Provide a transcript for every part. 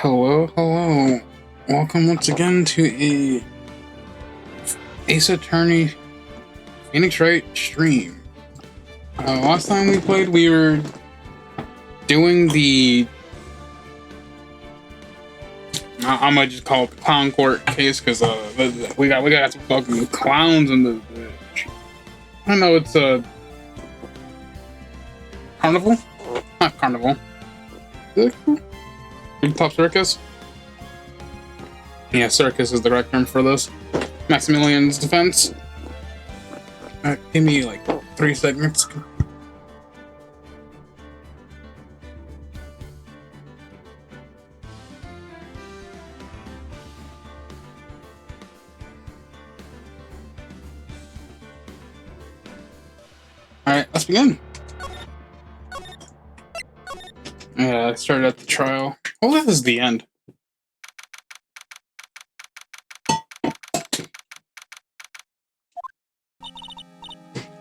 Hello, hello. Welcome once again to a Ace Attorney Phoenix Wright stream. Last time we played, we were doing the... I might just call it the clown court case, because we got some fucking clowns in the... I don't know, it's a... Carnival? Not carnival. Big Top Circus? Yeah, circus is the correct term for this. Maximilian's defense. Give me like 3 seconds. Alright, let's begin. Yeah, I started at the trial. Oh, this is the end.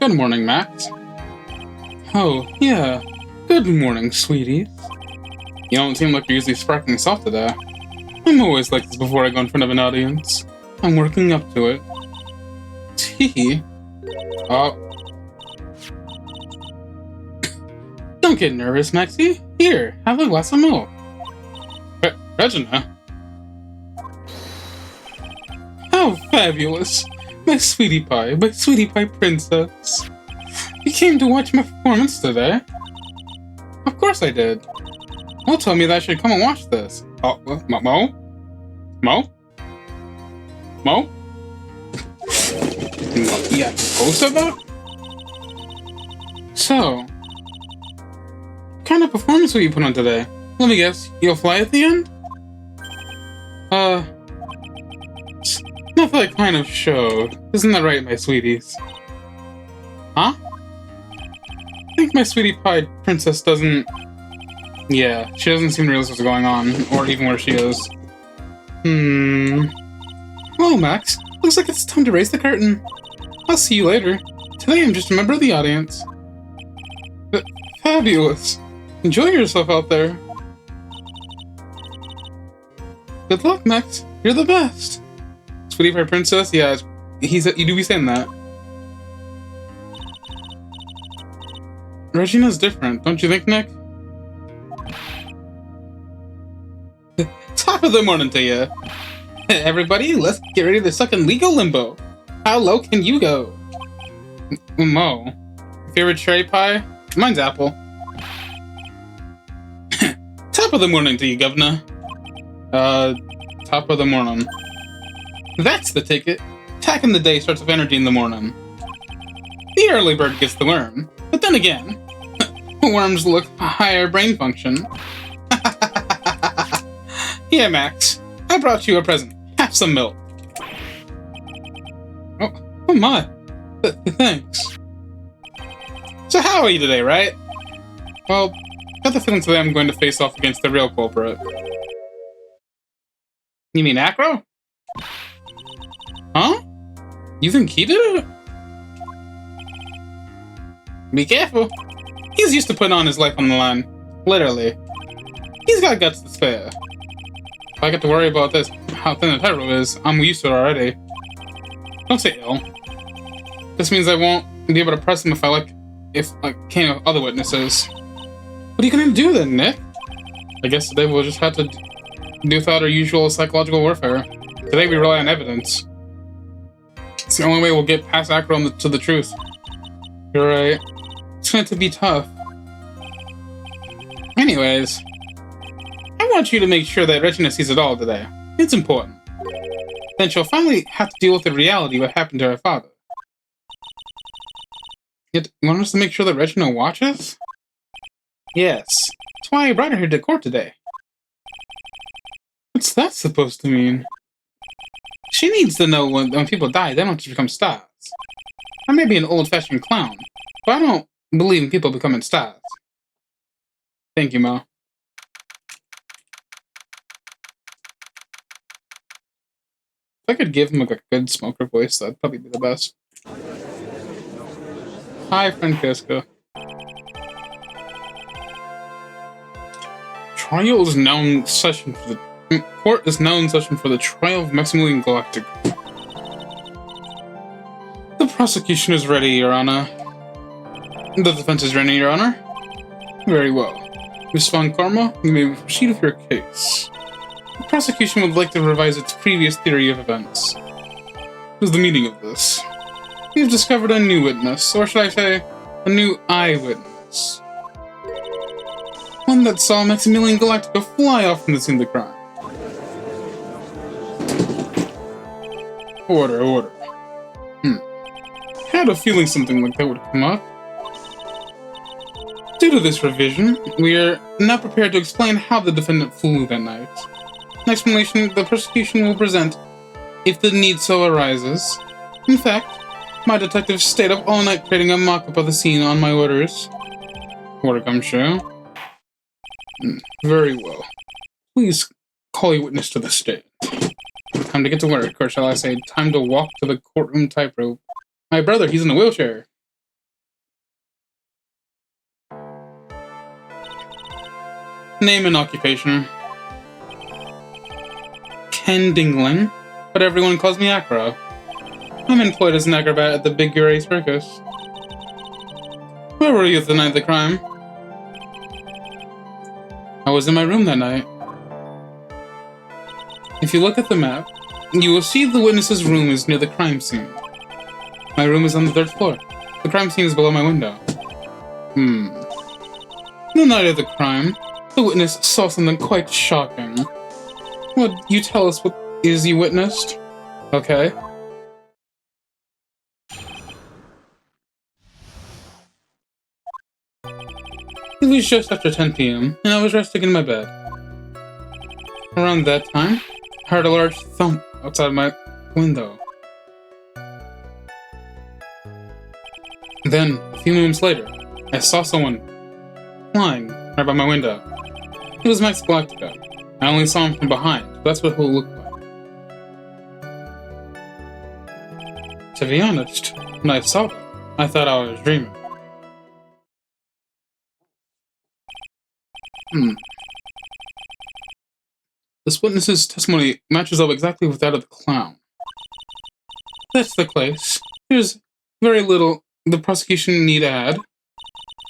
Good morning, Max. Oh, yeah. Good morning, sweeties. You don't seem like you're usually sparkling soft today. I'm always like this before I go in front of an audience. I'm working up to it. Tee. Oh. Don't get nervous, Maxie. Here, have a glass of milk. Regina? How fabulous! My sweetie pie princess. You came to watch my performance today? Of course I did. Mo told me that I should come and watch this. Oh, Mo? Mo? Mo? Yeah, Mo said that? So, what kind of performance will you put on today? Let me guess, you'll fly at the end? Not that kind of show. Isn't that right, my sweeties? Huh? I think my sweetie pie princess doesn't... Yeah, she doesn't seem to realize what's going on, or even where she is. Well, Max, looks like it's time to raise the curtain. I'll see you later. Today I'm just a member of the audience. Fabulous. Enjoy yourself out there. Good luck, Max. You're the best. Sweetie pie princess? Yeah, you do be saying that. Regina's different, don't you think, Nick? Top of the morning to you. Everybody, let's get ready to suck in legal limbo. How low can you go? Mo. Favorite cherry pie? Mine's apple. Top of the morning to you, governor. Top of the morning. That's the ticket. Attacking the day starts with energy in the morning. The early bird gets the worm. But then again, worms look higher brain function. Here, Max. I brought you a present. Have some milk. Oh my. Thanks. So how are you today, right? Well, got the feeling today I'm going to face off against the real culprit. You mean Acro? Huh? You think he did it? Be careful. He's used to putting on his life on the line. Literally. He's got guts to spare. If I get to worry about this, how thin the tightrope is, I'm used to it already. Don't say ill. This means I won't be able to press him if I came with other witnesses. What are you gonna do then, Nick? I guess today we'll just have to do without our usual psychological warfare. Today we rely on evidence. It's the only way we'll get past Acro to the truth. You're right. It's going to be tough. Anyways, I want you to make sure that Regina sees it all today. It's important. Then she'll finally have to deal with the reality of what happened to her father. Yet, you want us to make sure that Regina watches? Yes. That's why I brought her here to court today. What's that supposed to mean? She needs to know when people die, they don't just become stars. I may be an old-fashioned clown, but I don't believe in people becoming stars. Thank you, Mo. If I could give him like a good smoker voice, that'd probably be the best. Hi, Francesca. Trial is known session for the Court is now in session for the trial of Maximilian Galactic. The prosecution is ready, Your Honor. The defense is ready, Your Honor. Very well. Miss Von Karma, you may proceed with your case. The prosecution would like to revise its previous theory of events. What is the meaning of this? We have discovered a new witness, or should I say, a new eyewitness. One that saw Maximilian Galactica fly off from the scene of the crime. Order. I had a feeling something like that would come up. Due to this revision, we are now prepared to explain how the defendant flew that night. An explanation the prosecution will present if the need so arises. In fact, my detectives stayed up all night creating a mock-up of the scene on my orders. Order comes true. Very well. Please call your witness to the stand. Time to get to work, or shall I say, time to walk to the courtroom tightrope. My brother, he's in a wheelchair. Name and occupation. Ken Dingling, but everyone calls me Acro. I'm employed as an acrobat at the Big Berry Circus. Where were you the night of the crime? I was in my room that night. If you look at the map, you will see the witness's room is near the crime scene. My room is on the 3rd floor. The crime scene is below my window. The night of the crime, the witness saw something quite shocking. Would you tell us what is you witnessed? Okay. It was just after 10 p.m., and I was resting in my bed. Around that time, I heard a large thump outside my window. Then, a few moments later, I saw someone flying right by my window. It was Max Galactica. I only saw him from behind, but that's what he'll look like. To be honest, when I saw that, I thought I was dreaming. This witness's testimony matches up exactly with that of the clown. That's the case. There's very little the prosecution need add.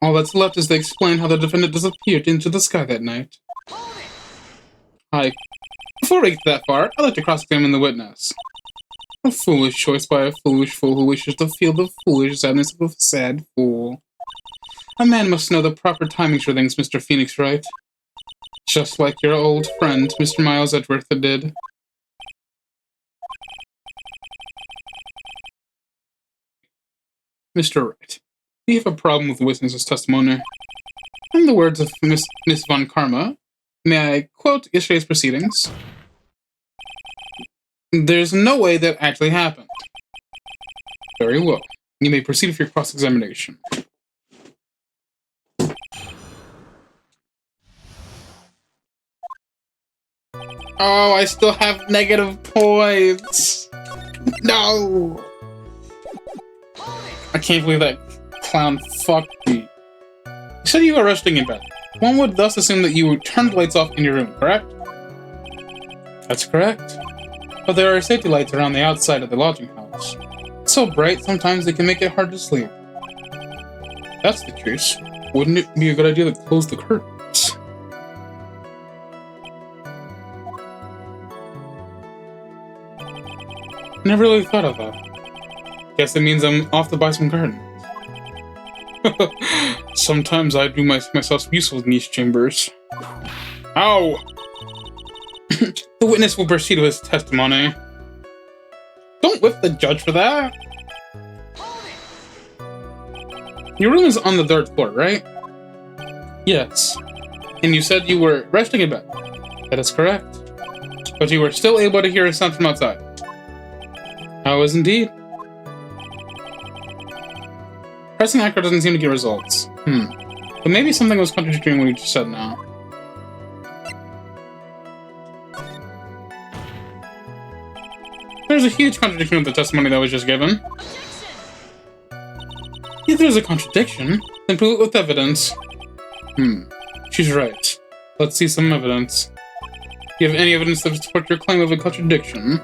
All that's left is to explain how the defendant disappeared into the sky that night. Before we get that far, I'd like to cross-examine the witness. A foolish choice by a foolish fool who wishes to feel the foolish sadness of a sad fool. A man must know the proper timings for things, Mr. Phoenix Wright. Just like your old friend, Mr. Miles Edgeworth, did. Mr. Wright, do you have a problem with the witness's testimony? In the words of Miss Von Karma, may I quote yesterday's proceedings? There's no way that actually happened. Very well. You may proceed with your cross-examination. Oh, I still have negative points. No. I can't believe that clown fucked me. You said you were resting in bed. One would thus assume that you turned the lights off in your room, correct? That's correct. But there are safety lights around the outside of the lodging house. It's so bright, sometimes they can make it hard to sleep. If that's the case, wouldn't it be a good idea to close the curtains? Never really thought of that. Guess it means I'm off to buy some curtains. Sometimes I do myself useful in these chambers. Ow! The witness will proceed with his testimony. Don't whip the judge for that! Your room is on the 3rd floor, right? Yes. And you said you were resting in bed. That is correct. But you were still able to hear a sound from outside. I was indeed. Pressing acro doesn't seem to get results. But maybe something was contradicting what you just said now. There's a huge contradiction with the testimony that was just given. If there's a contradiction, then prove it with evidence. She's right. Let's see some evidence. Do you have any evidence to support your claim of a contradiction?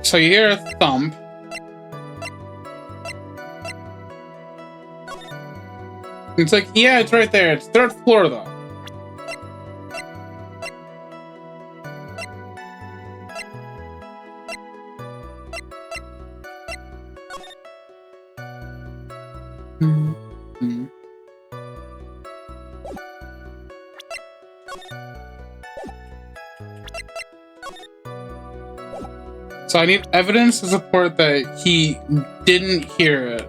So you hear a thump. It's like, yeah, it's right there. It's 3rd floor, though. So I need evidence to support that he didn't hear it.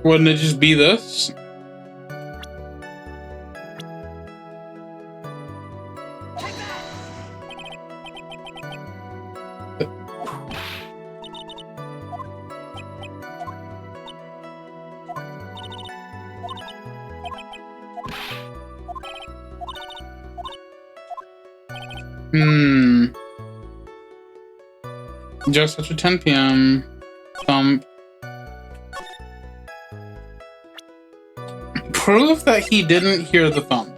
Wouldn't it just be this? Just after 10 p.m. Thump. Proof that he didn't hear the thump.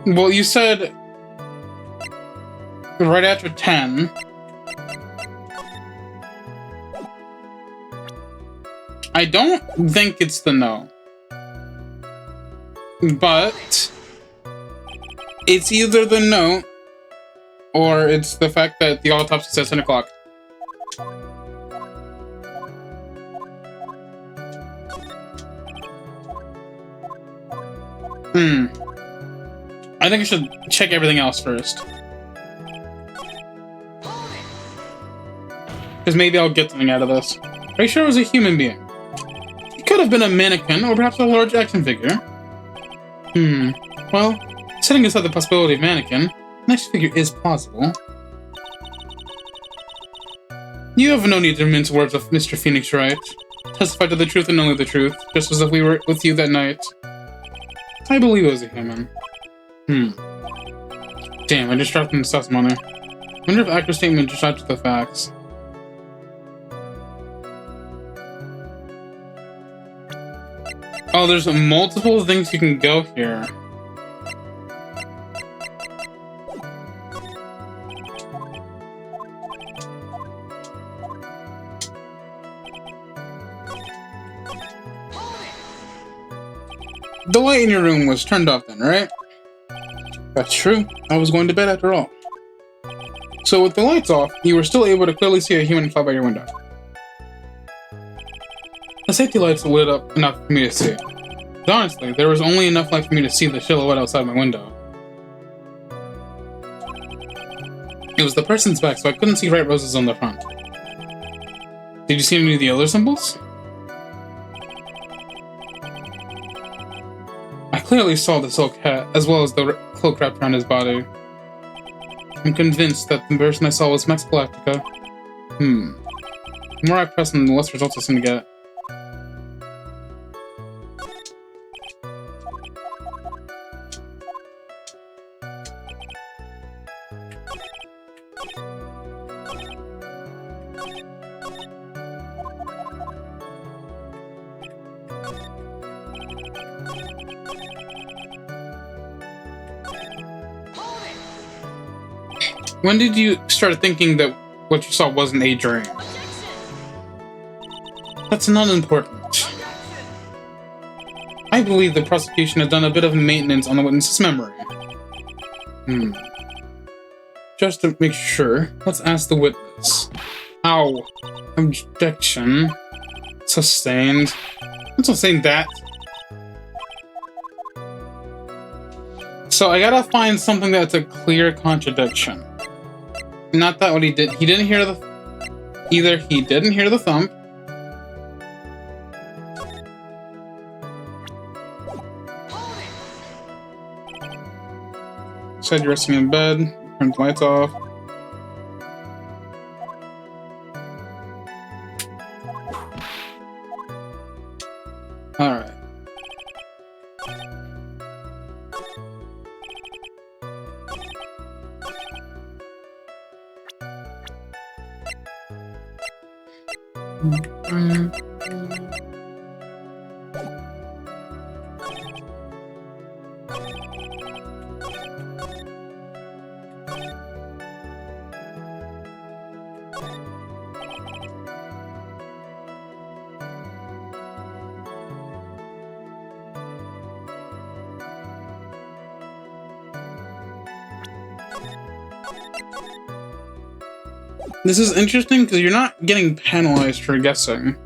Well, you said right after 10. I don't think it's the no. But it's either the no or it's the fact that the autopsy says 10 o'clock. I think I should check everything else first. Because maybe I'll get something out of this. Are you sure it was a human being? It could have been a mannequin or perhaps a large action figure. Well, setting aside the possibility of mannequin, an action figure is plausible. You have no need to mince words with Mr. Phoenix, Wright. Testify to the truth and only the truth, just as if we were with you that night. I believe it was a human. Damn, I just dropped in the sus money. Wonder if accurate statement just adds to the facts. Oh, there's multiple things you can go here. The light in your room was turned off then, right? That's true. I was going to bed after all. So with the lights off, you were still able to clearly see a human fly by your window. The safety lights lit up enough for me to see. But honestly, there was only enough light for me to see the silhouette outside my window. It was the person's back, so I couldn't see Wright roses on the front. Did you see any of the other symbols? I clearly saw the silk hat, as well as the cloak wrapped around his body. I'm convinced that the person I saw was Max Galactica. The more I press on, the less results I seem to get. When did you start thinking that what you saw wasn't a dream? That's not important. I believe the prosecution has done a bit of maintenance on the witness's memory. Just to make sure, let's ask the witness. Ow. Objection. Sustained. I'm not saying that. So I gotta find something that's a clear contradiction. Not that what he did. He didn't hear the... Either he didn't hear the thump. Said you're resting in bed. Turn the lights off. Alright. This is interesting because you're not getting penalized for guessing.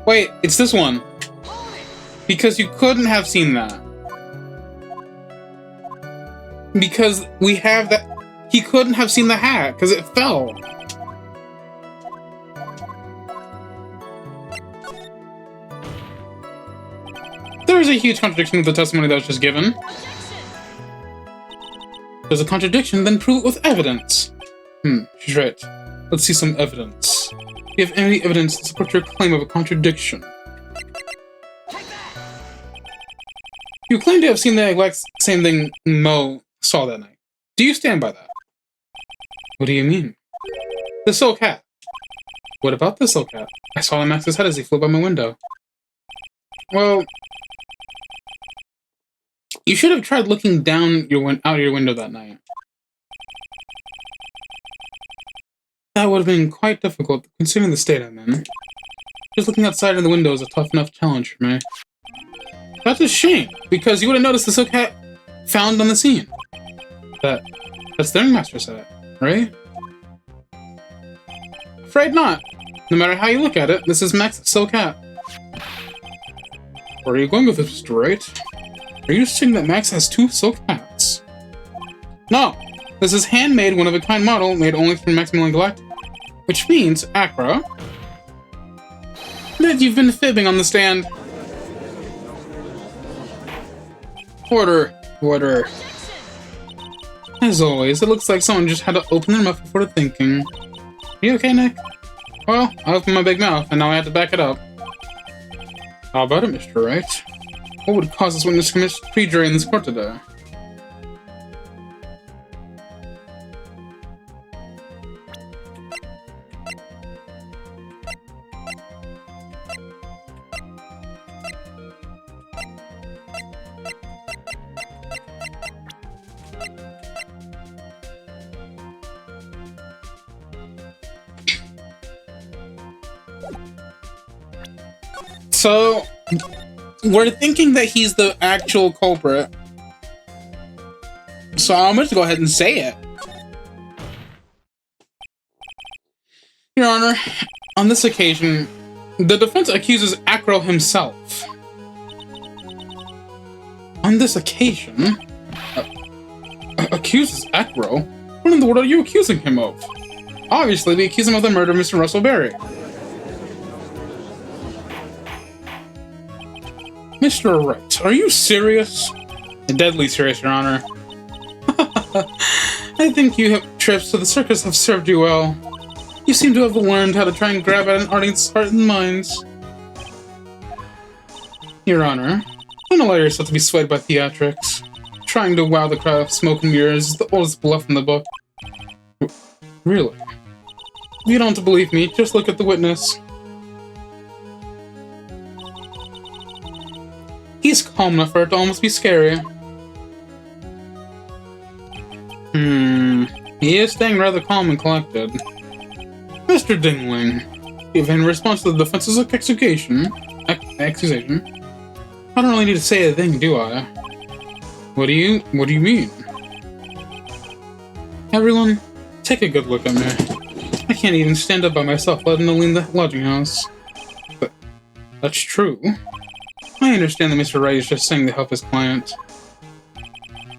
Wait, it's this one. Because you couldn't have seen that. Because we have that. He couldn't have seen the hat because it fell. There's a huge contradiction with the testimony that was just given. There's a contradiction, then prove it with evidence. She's right. Let's see some evidence. Do you have any evidence to support your claim of a contradiction? You claim to have seen the exact same thing Mo saw that night. Do you stand by that? What do you mean? The silk hat. What about the silk hat? I saw him Max's head as he flew by my window. Well, you should have tried looking down out your window that night. That would have been quite difficult, considering the state I'm in. Just looking outside of the window is a tough enough challenge for me. That's a shame, because you would have noticed the silk hat found on the scene. That's the ringmaster set, right? Afraid not. No matter how you look at it, this is Max's silk hat. Where are you going with this, Mr. Wright? Are you saying that Max has 2 silk hats? No! This is handmade, one-of-a-kind model made only for Maximilian Galactic. Which means, Acro, that you've been fibbing on the stand. Order. Order. As always, it looks like someone just had to open their mouth before thinking. Are you okay, Nick? Well, I opened my big mouth, and now I had to back it up. How about it, Mr. Wright? What would cause this witness to commit perjury in this court today? So, we're thinking that he's the actual culprit. So I'm going to go ahead and say it. Your Honor, on this occasion, the defense accuses Acro himself. On this occasion? Accuses Acro? What in the world are you accusing him of? Obviously, we accuse him of the murder of Mr. Russell Berry. Mr. Wright, are you serious? Deadly serious, Your Honor. I think trips to the circus have served you well. You seem to have learned how to try and grab at an audience's heart and minds. Your Honor, don't allow yourself to be swayed by theatrics. Trying to wow the crowd with smoke and mirrors is the oldest bluff in the book. Really? If you don't believe me, just look at the witness. He's calm enough for it to almost be scary. He is staying rather calm and collected. Mr. Dingling, in response to the defense's accusation, I don't really need to say a thing, do I? What do you mean? Everyone, take a good look at me. I can't even stand up by myself, let alone leave the lodging house. But that's true. I understand that Mr. Wright is just saying to help his client.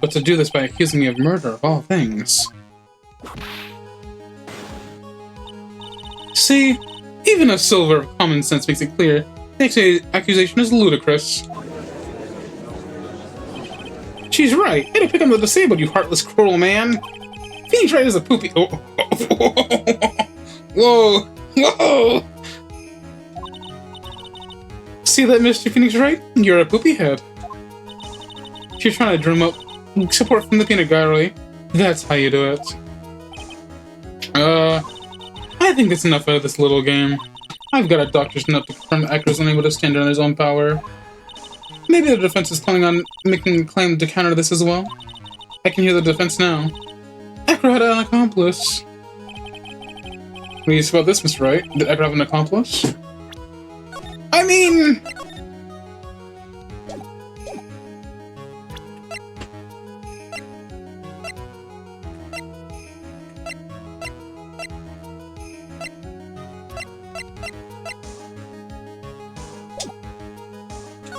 But to do this by accusing me of murder, of all things. See, even a silver of common sense makes it clear the accusation is ludicrous. She's right. Way to pick on the disabled, you heartless, cruel man. Phoenix Wright is a poopy. Oh. Whoa! Whoa! See that, Mr. Phoenix Wright? You're a poopy head. She's trying to drum up support from the peanut gallery. That's how you do it. I think that's enough out of this little game. I've got a doctor's note to confirm that Acro is unable to stand on his own power. Maybe the defense is planning on making a claim to counter this as well. I can hear the defense now. Acro had an accomplice. What do you say about this, Mr. Wright? Did Acro have an accomplice? I mean...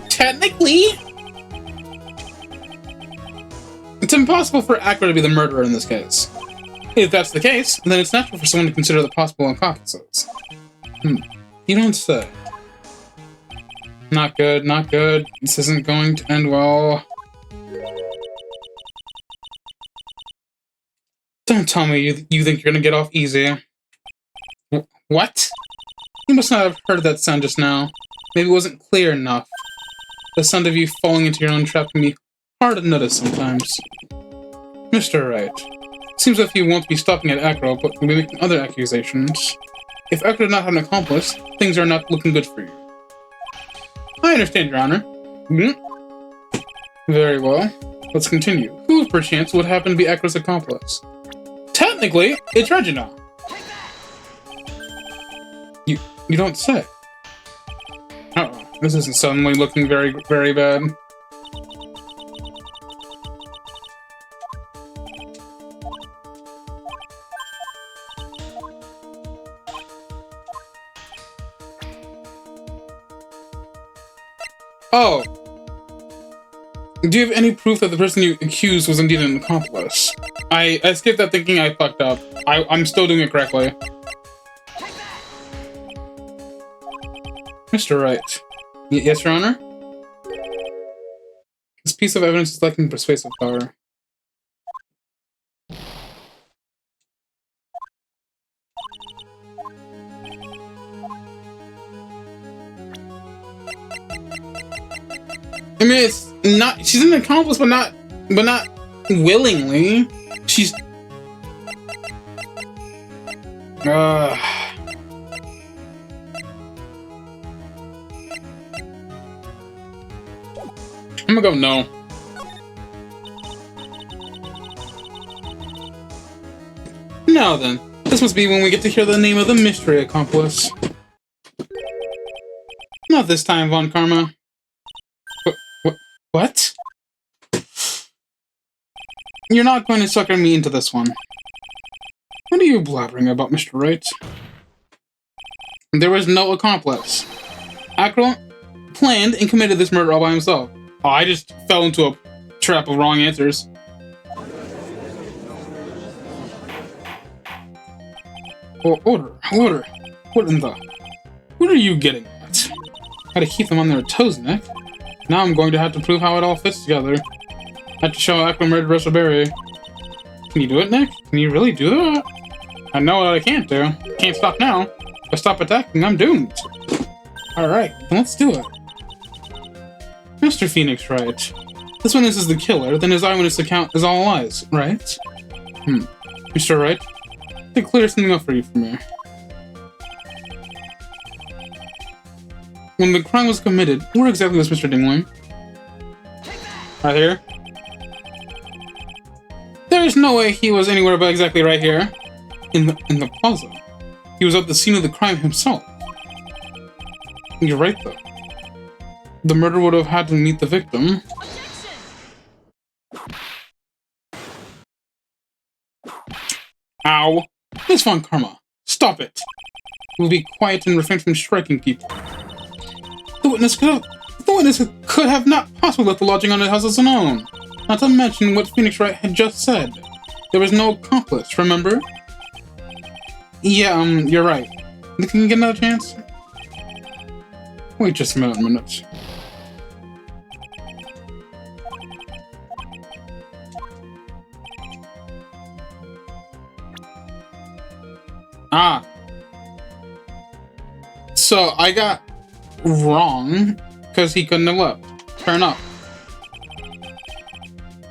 technically, it's impossible for Acro to be the murderer in this case. If that's the case, then it's natural for someone to consider the possible accomplices. You don't say. Not good, not good. This isn't going to end well. Don't tell me you think you're gonna get off easy. What? You must not have heard that sound just now. Maybe it wasn't clear enough. The sound of you falling into your own trap can be hard to notice sometimes. Mr. Wright, seems as if you won't be stopping at Acro, but will be making other accusations. If Acro did not have an accomplice, things are not looking good for you. I understand, Your Honor. Very well. Let's continue. Who, perchance, would happen to be Acro's accomplice? Technically, it's Regina. You don't say. Uh-oh. This isn't suddenly looking very, very bad. Oh. Do you have any proof that the person you accused was indeed an accomplice? I skipped that thinking I fucked up. I'm still doing it correctly. Mr. Wright. Yes, Your Honor? This piece of evidence is lacking persuasive power. I mean, it's not. She's an accomplice, but not willingly. She's. I'm gonna go no. Now then, this must be when we get to hear the name of the mystery accomplice. Not this time, Von Karma. What? You're not going to sucker me into this one. What are you blabbering about, Mr. Wright? There was no accomplice. Acro planned and committed this murder all by himself. Oh, I just fell into a trap of wrong answers. Order. What in the... What are you getting at? Gotta keep them on their toes, Nick. Now I'm going to have to prove how it all fits together. I have to show Acro murdered Russell Berry. Can you do it, Nick? Can you really do that? I know what I can't do. Can't stop now. If I stop attacking, I'm doomed. Alright, then let's do it. Mr. Phoenix Wright. This witness is the killer, then his eyewitness account is all lies, right? Mr. Wright, to clear something up for you from me. When the crime was committed, where exactly was Mr. Dingling? Right here. There There's no way he was anywhere but exactly right here. In the plaza. He was at the scene of the crime himself. You're right, though. The murderer would have had to meet the victim. Ow. Miss Von Karma, stop it. We'll be quiet and refrain from striking people. The witness could have not possibly left the lodging on the house alone. Not to mention what Phoenix Wright had just said. There was no accomplice, remember? Yeah, you're right. Can you get another chance? Wait just a minute. Ah. So I got wrong because he couldn't have left. Fair enough.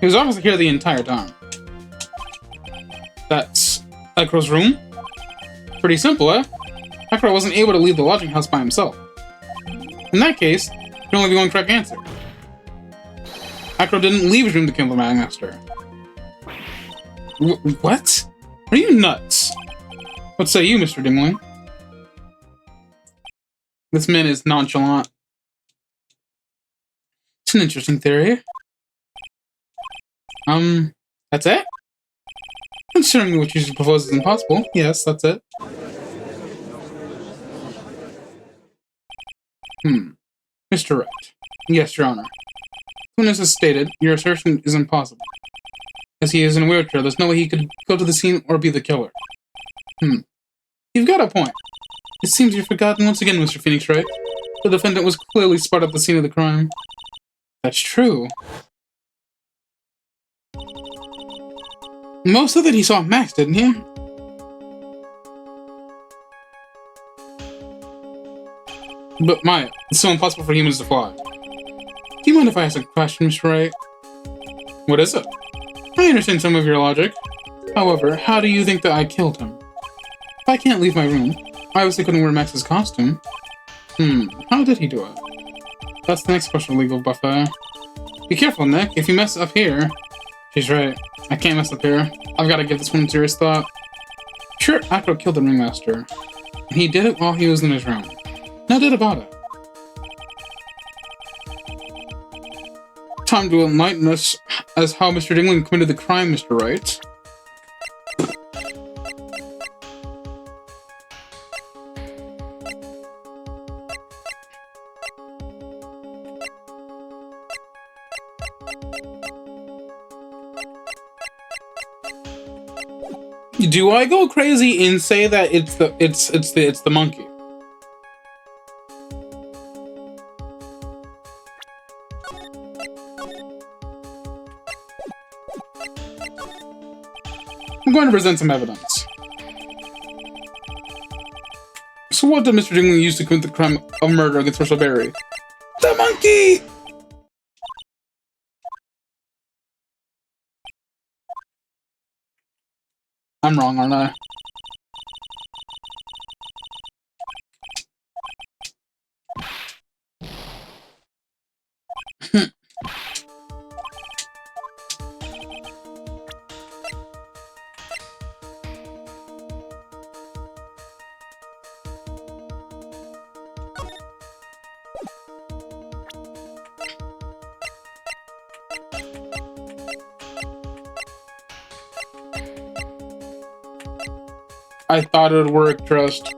He was obviously here the entire time. That's Ekro's room? Pretty simple, eh? Ekro wasn't able to leave the lodging house by himself. In that case, there can only be one correct answer. Ekro didn't leave his room to kill the Magmaster. What? Are you nuts? What say you, Mr. Dingling? This man is nonchalant. It's an interesting theory. That's it? Considering what you propose is impossible, yes, that's it. Mr. Wright. Yes, Your Honor. Witness has stated, your assertion is impossible. As he is in a wheelchair, there's no way he could go to the scene or be the killer. You've got a point. It seems you've forgotten once again, Mr. Phoenix Wright. The defendant was clearly spotted at the scene of the crime. That's true. Most of it he saw Max, didn't he? But Maya, it's so impossible for humans to fly. Do you mind if I ask a question, Mr. Wright? What is it? I understand some of your logic. However, how do you think that I killed him? If I can't leave my room, I obviously couldn't wear Max's costume. How did he do it? That's the next question, legal buffet. Be careful, Nick. If you mess up here... She's right. I can't mess up here. I've got to give this one serious thought. Sure, Ekro killed the ringmaster. And he did it while he was in his room. No doubt about it. Time to enlighten us as how Mr. Dingling committed the crime, Mr. Wright. Do I go crazy and say that it's the monkey? I'm going to present some evidence. So what did Mr. Dingling use to commit the crime of murder against Marshall Berry? The monkey! I'm wrong, aren't I? I thought it would work, trust.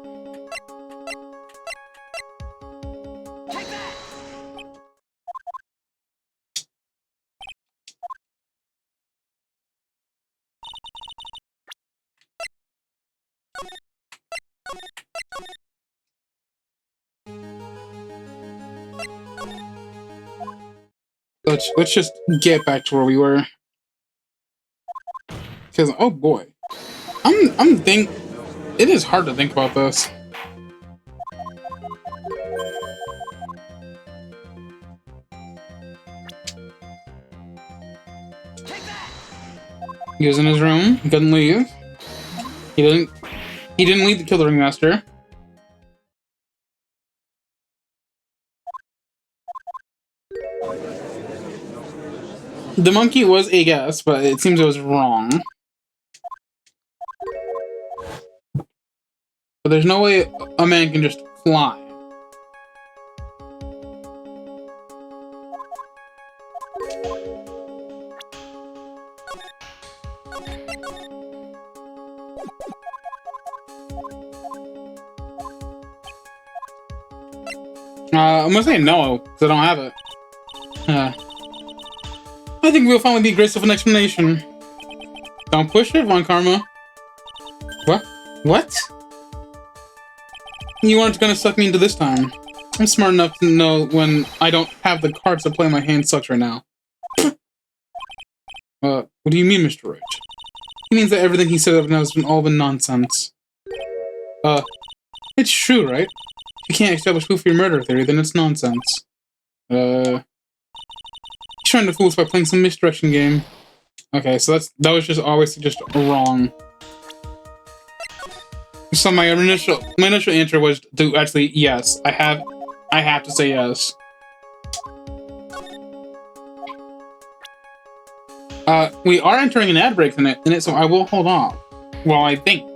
Let's just get back to where we were. Because oh boy, it is hard to think about this. He was in his room. He couldn't leave. He didn't leave to kill the ringmaster. The monkey was a guess, but it seems it was wrong. But there's no way a man can just fly. I'm gonna say no, because I don't have it. I think we'll finally be graced with an explanation. Don't push it, Von Karma. What? What? You weren't gonna suck me into this time. I'm smart enough to know when I don't have the cards to play my hand sucks right now. What do you mean, Mr. Wright? He means that everything he said up now has all been nonsense. It's true, right? If you can't establish proof for your murder theory, then it's nonsense. He's trying to fool us by playing some misdirection game. Okay, so that was just always just wrong. So my initial answer was to actually yes. I have to say yes. We are entering an ad break in it, so I will hold off while I think.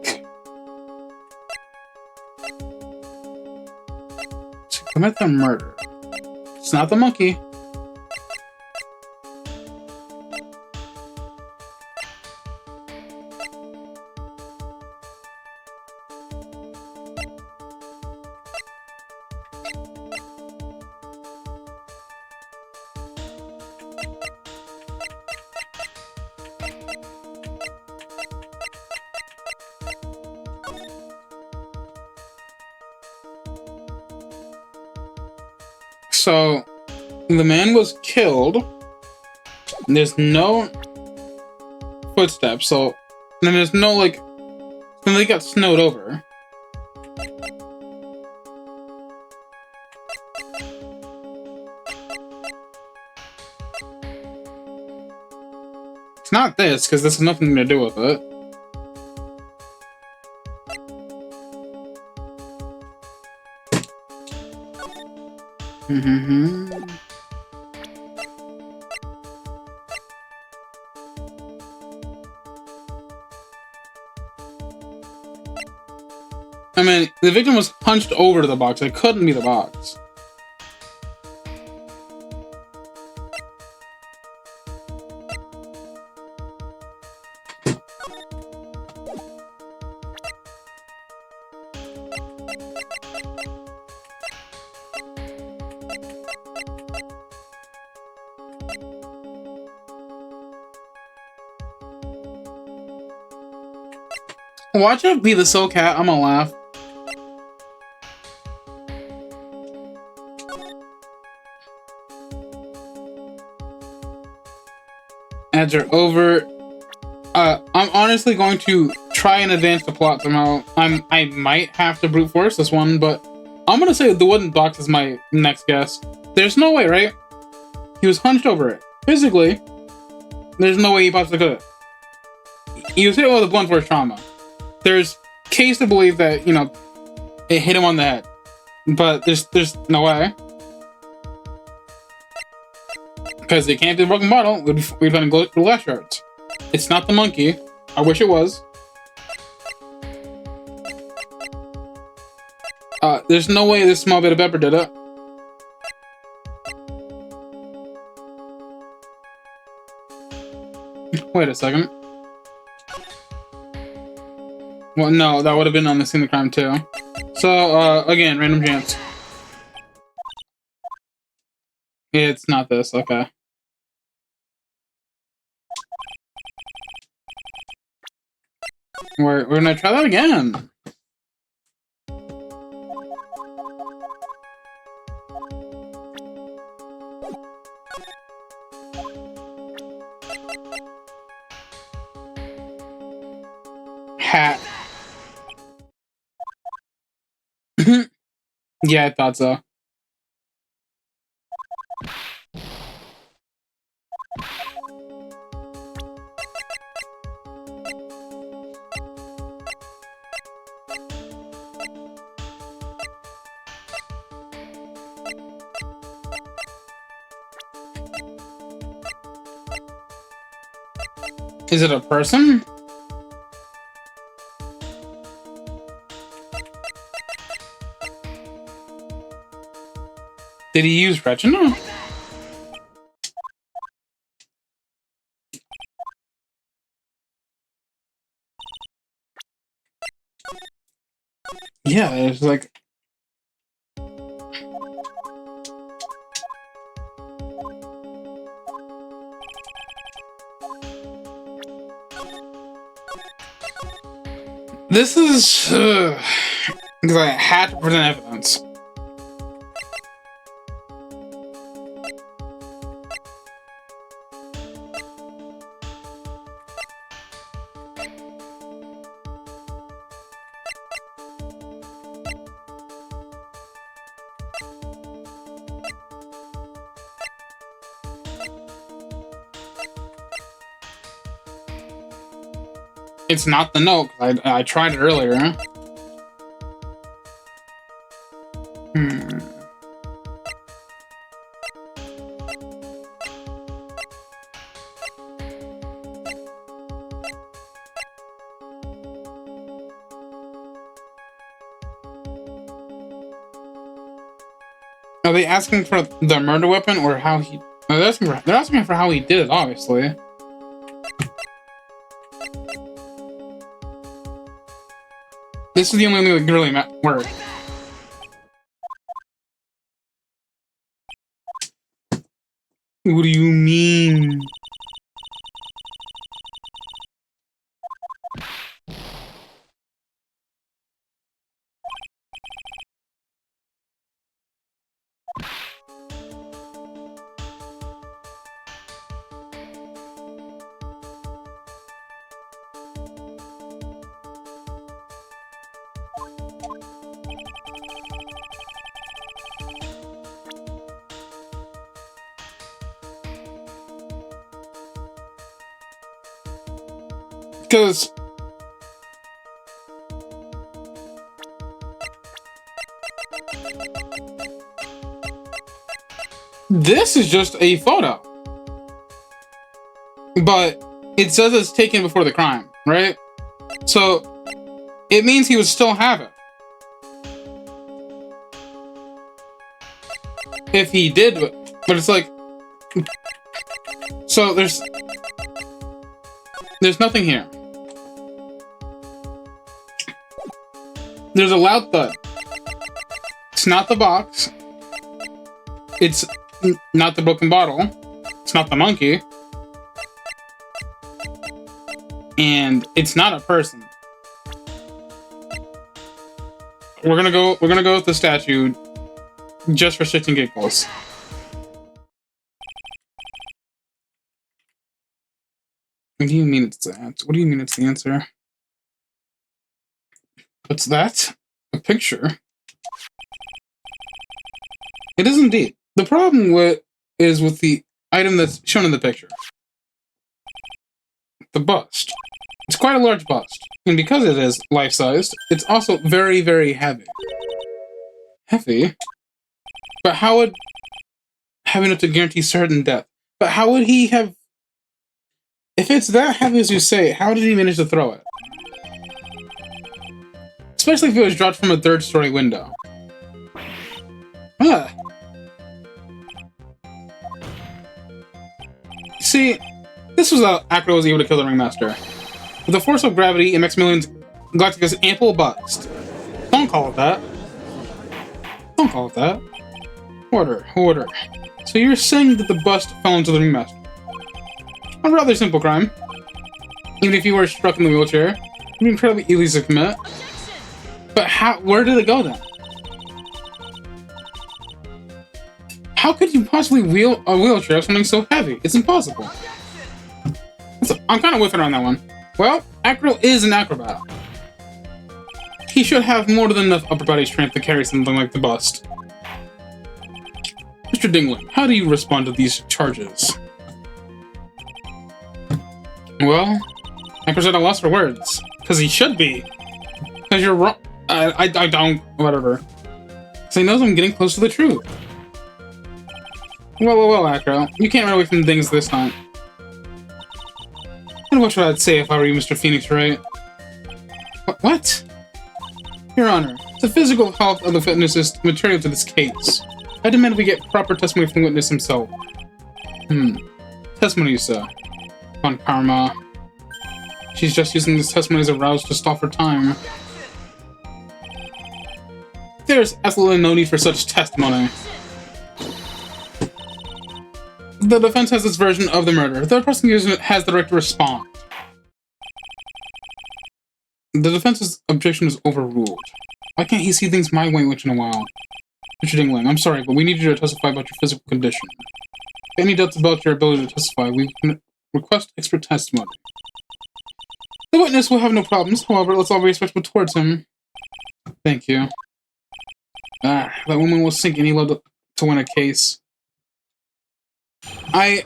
To commit the murder. It's not the monkey. So, the man was killed. There's no footsteps, so then there's no like. Then they got snowed over. It's not this, because this has nothing to do with it. I mean, the victim was hunched over to the box. It couldn't be the box. Watch it be the Soul Cat. I'm gonna laugh. Ads are over. I'm honestly going to try and advance the plot somehow. I might have to brute force this one, but I'm gonna say the wooden box is my next guess. There's no way, right? He was hunched over it. Physically, there's no way he possibly could. He was hit with a blunt force trauma. There's case to believe that, you know, it hit him on the head. But there's no way. Because it can't be a broken bottle. We'd been glass shards. It's not the monkey. I wish it was. There's no way this small bit of pepper did it. Wait a second. Well, no, that would have been on the scene of the crime too. So, again, random chance. It's not this, okay. We're gonna try that again. Hat. Yeah, I thought so. Is it a person? Did he use Regina? Yeah, it's like... This is... because I had to present evidence. It's not the note. I tried it earlier. Are they asking for the murder weapon or how he... No, they're asking for how he did it, obviously. This is the only thing that can really work. What do you mean? Because this is just a photo, but it says it's taken before the crime, right? So it means he would still have it if he did, but it's like, so there's nothing here. There's a loud thud. It's not the box. It's not the broken bottle. It's not the monkey. And it's not a person. We're gonna go with the statue just for shits and giggles. What do you mean it's that? What do you mean it's the answer? What's that? A picture? It is indeed. The problem is with the item that's shown in the picture. The bust. It's quite a large bust. And because it is life-sized, it's also very, very heavy. Heavy? But how would... Heavy enough to guarantee certain death. But how would he have... If it's that heavy as you say, how did he manage to throw it? Especially if it was dropped from a third-story window. Ah. See, this was how Acro was able to kill the Ringmaster. With the force of gravity, it makes millions Galactica's ample bust. Don't call it that. Don't call it that. Order. So you're saying that the bust fell into the Ringmaster? A rather simple crime. Even if you were struck in the wheelchair, it would be incredibly easy to commit. But where did it go then? How could you possibly wheel a wheelchair of something so heavy? It's impossible. I'm kind of whiffing around that one. Well, Acro is an acrobat. He should have more than enough upper body strength to carry something like the bust. Mr. Dingling, how do you respond to these charges? Well, Acro's at a loss for words. Because he should be. Because you're wrong. I don't. Whatever. Because he knows I'm getting close to the truth. Well, Acro. You can't run away from things this time. Pretty much what I'd say if I were you, Mr. Phoenix, right? What? Your Honor, the physical health of the witness is material to this case. I demand we get proper testimony from the witness himself. Testimony, sir. On Karma. She's just using this testimony as a rouse to stall for time. There's absolutely no need for such testimony. The defense has its version of the murder. The prosecution has the right to respond. The defense's objection is overruled. Why can't he see things my way once in a while? Mr. Dingling, I'm sorry, but we need you to testify about your physical condition. If any doubts about your ability to testify, we can request expert testimony. The witness will have no problems, however, let's all be respectful towards him. Thank you. That woman will sink any love to win a case. My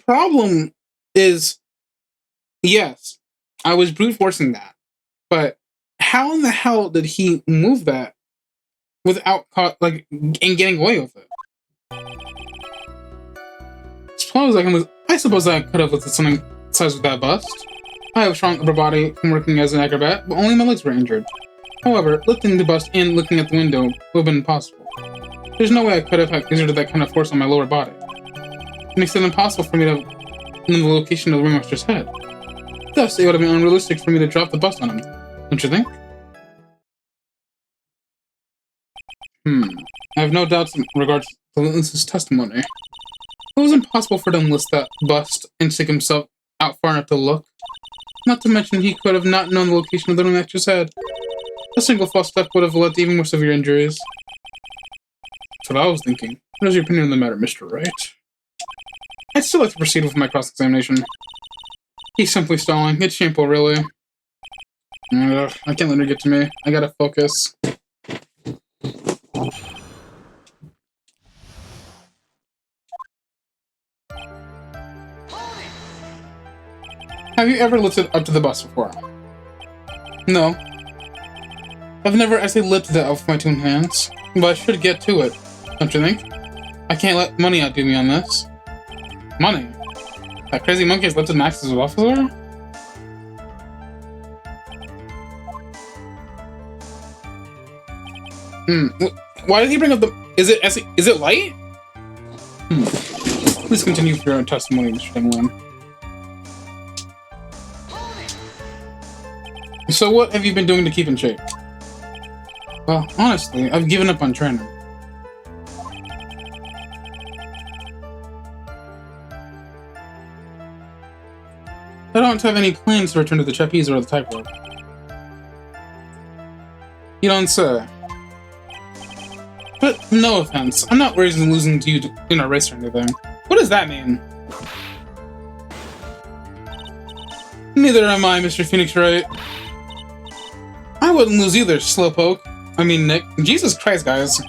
problem is, yes, I was brute forcing that, but how in the hell did he move that without and getting away with it? I suppose I could have lifted something size with that bust. I have a strong upper body from working as an acrobat, but only my legs were injured. However, lifting the bust and looking at the window would have been impossible. There's no way I could have exerted that kind of force on my lower body. It makes it impossible for me to know the location of the ringmaster's head. Thus, it would have been unrealistic for me to drop the bust on him, don't you think? I have no doubts in regards to the witness's testimony. It was impossible for them to lift that bust and stick himself out far enough to look. Not to mention, he could have not known the location of the ringmaster's head. A single false step would have led to even more severe injuries. That's what I was thinking. What is your opinion on the matter, Mr. Wright? I'd still like to proceed with my cross-examination. He's simply stalling. It's shameful, really. I can't let her get to me. I gotta focus. Have you ever lifted up to the bus before? No. I've never actually lifted it up with my two hands, but I should get to it, don't you think? I can't let money outdo me on this. Money? That crazy monkey has lifted Max as a officer? Why did he bring up the... Is it light? Please continue with your own testimony, Mr. Dingling. So what have you been doing to keep in shape? Well, honestly, I've given up on training. I don't have any plans to return to the trapeze or the tightrope. You don't say. But no offense, I'm not worried about losing to you in a race or anything. What does that mean? Neither am I, Mr. Phoenix Wright. I wouldn't lose either, Slowpoke. I mean, Nick. Jesus Christ, guys.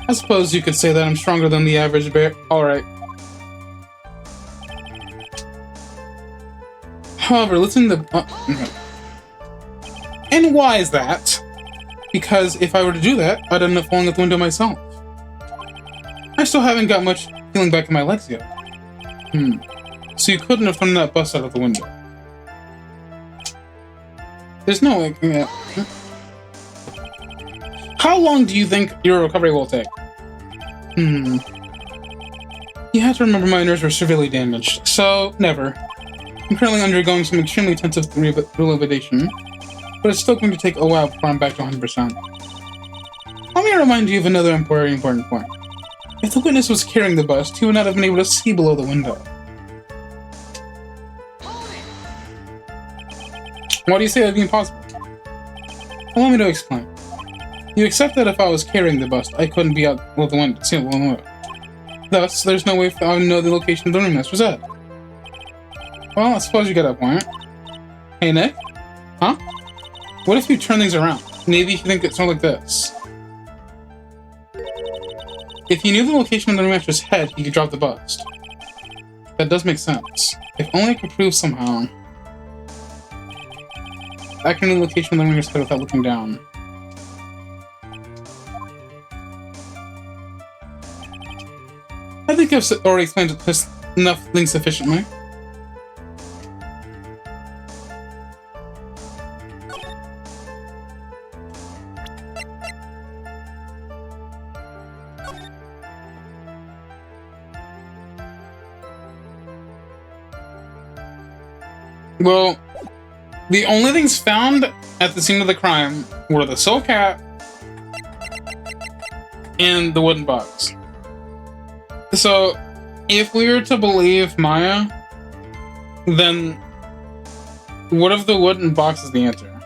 I suppose you could say that I'm stronger than the average bear. Alright. However, listen to... okay. And why is that? Because if I were to do that, I'd end up falling out the window myself. I still haven't got much feeling back in my legs yet. So you couldn't have thrown that bus out of the window. There's no way... Yeah. How long do you think your recovery will take? You have to remember my nerves were severely damaged, so never. I'm currently undergoing some extremely intensive rehabilitation, but it's still going to take a while before I'm back to 100%. Let me remind you of another very important point. If the witness was carrying the bust, he would not have been able to see below the window. Why do you say that'd be impossible? Allow me to explain. You accept that if I was carrying the bust, I couldn't be out below the window, see it below the window. Thus, there's no way for I would know the location of the ringmaster's head. Well, I suppose you got a point. Hey, Nick? Huh? What if you turn things around? Maybe you think it's something like this. If you knew the location of the ringmaster's head, you could drop the bust. That does make sense. If only I could prove somehow. I can know the location of the ringmaster's head without looking down. I think I've already explained enough things sufficiently. Well, the only things found at the scene of the crime were the soul cat and the wooden box. So, if we were to believe Maya, then what if the wooden box is the answer?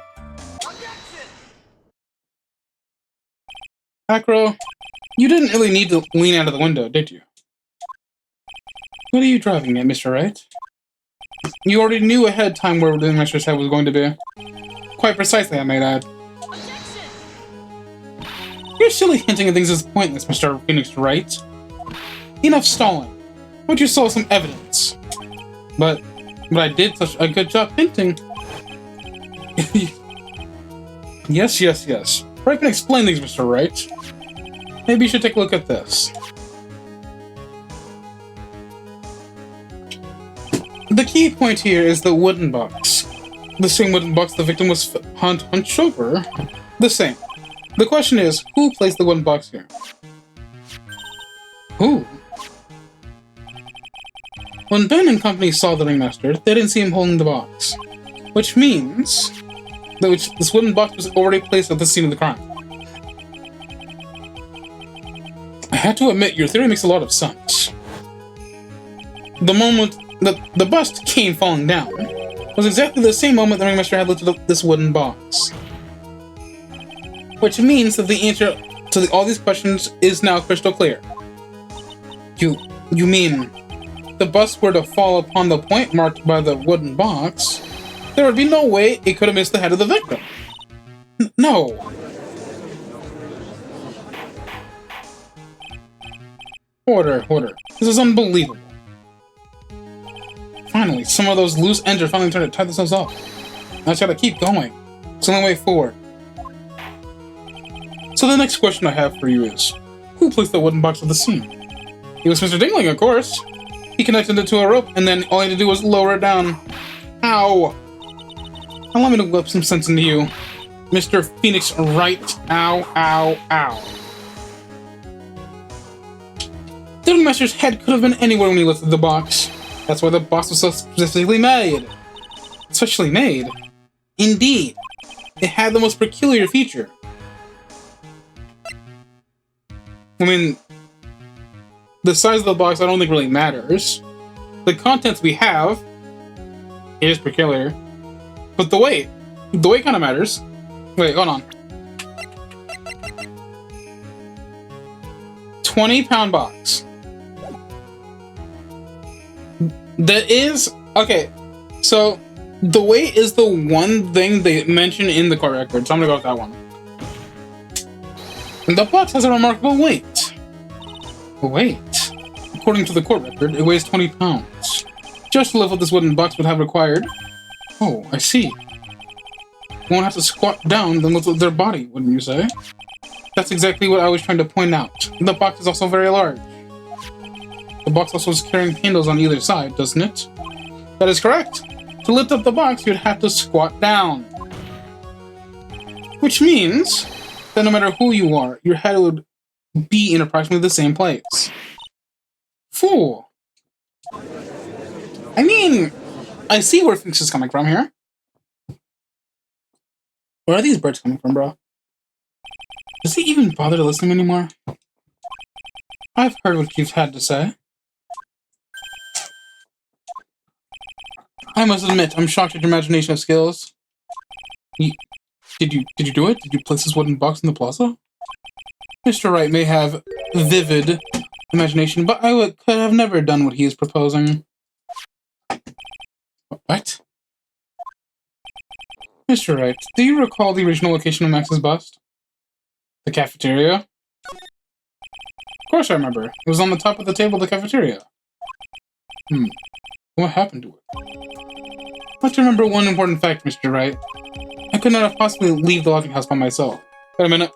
Acro, you didn't really need to lean out of the window, did you? What are you driving at, Mr. Wright? You already knew ahead of time where the master's head was going to be. Quite precisely, I might add. You're silly hinting at things as pointless, Mr. Phoenix Wright. Enough stalling. Why don't you show some evidence? But I did such a good job hinting. Yes. Wright can explain things, Mr. Wright. Maybe you should take a look at this. The key point here is the wooden box. The same wooden box the victim was hunched over. The same. The question is, who placed the wooden box here? Who? When Ben and company saw the ringmaster, they didn't see him holding the box. Which means that this wooden box was already placed at the scene of the crime. I have to admit, your theory makes a lot of sense. The moment the bust came falling down was exactly the same moment the ringmaster had lifted up this wooden box. Which means that the answer to all these questions is now crystal clear. You mean the bust were to fall upon the point marked by the wooden box, there would be no way it could have missed the head of the victim. No. Order. This is unbelievable. Finally, some of those loose ends are finally trying to tie themselves off. I just gotta keep going. It's the only way forward. So the next question I have for you is, who placed the wooden box at the scene? It was Mr. Dingling, of course. He connected it to a rope, and then all he had to do was lower it down. Ow! Allow me to whip some sense into you, Mr. Phoenix Wright. Ow. The ringmaster's head could have been anywhere when he lifted the box. That's why the box was so specifically made. Specially made? Indeed. It had the most peculiar feature. I mean, the size of the box I don't think really matters. The contents we have is peculiar. But the weight kind of matters. Wait, hold on. 20-pound box. That is... Okay, so the weight is the one thing they mention in the court record, so I'm gonna go with that one. And the box has a remarkable weight. According to the court record, it weighs 20 pounds. Just the level this wooden box would have required. Oh, I see. Won't have to squat down then lift their body, wouldn't you say? That's exactly what I was trying to point out. The box is also very large. The box also is carrying handles on either side, doesn't it? That is correct. To lift up the box, you'd have to squat down. Which means that no matter who you are, your head would be in approximately the same place. Fool. I mean, I see where Phoenix is coming from here. Where are these birds coming from, bro? Does he even bother to listen anymore? I've heard what you've had to say. I must admit, I'm shocked at your imagination skills. Did you do it? Did you place this wooden box in the plaza? Mr. Wright may have vivid imagination, but I could have never done what he is proposing. What? Mr. Wright, do you recall the original location of Max's bust? The cafeteria? Of course I remember. It was on the top of the table of the cafeteria. What happened to it? Let's remember one important fact, Mr. Wright. I could not have possibly leave the lodging house by myself. Wait a minute.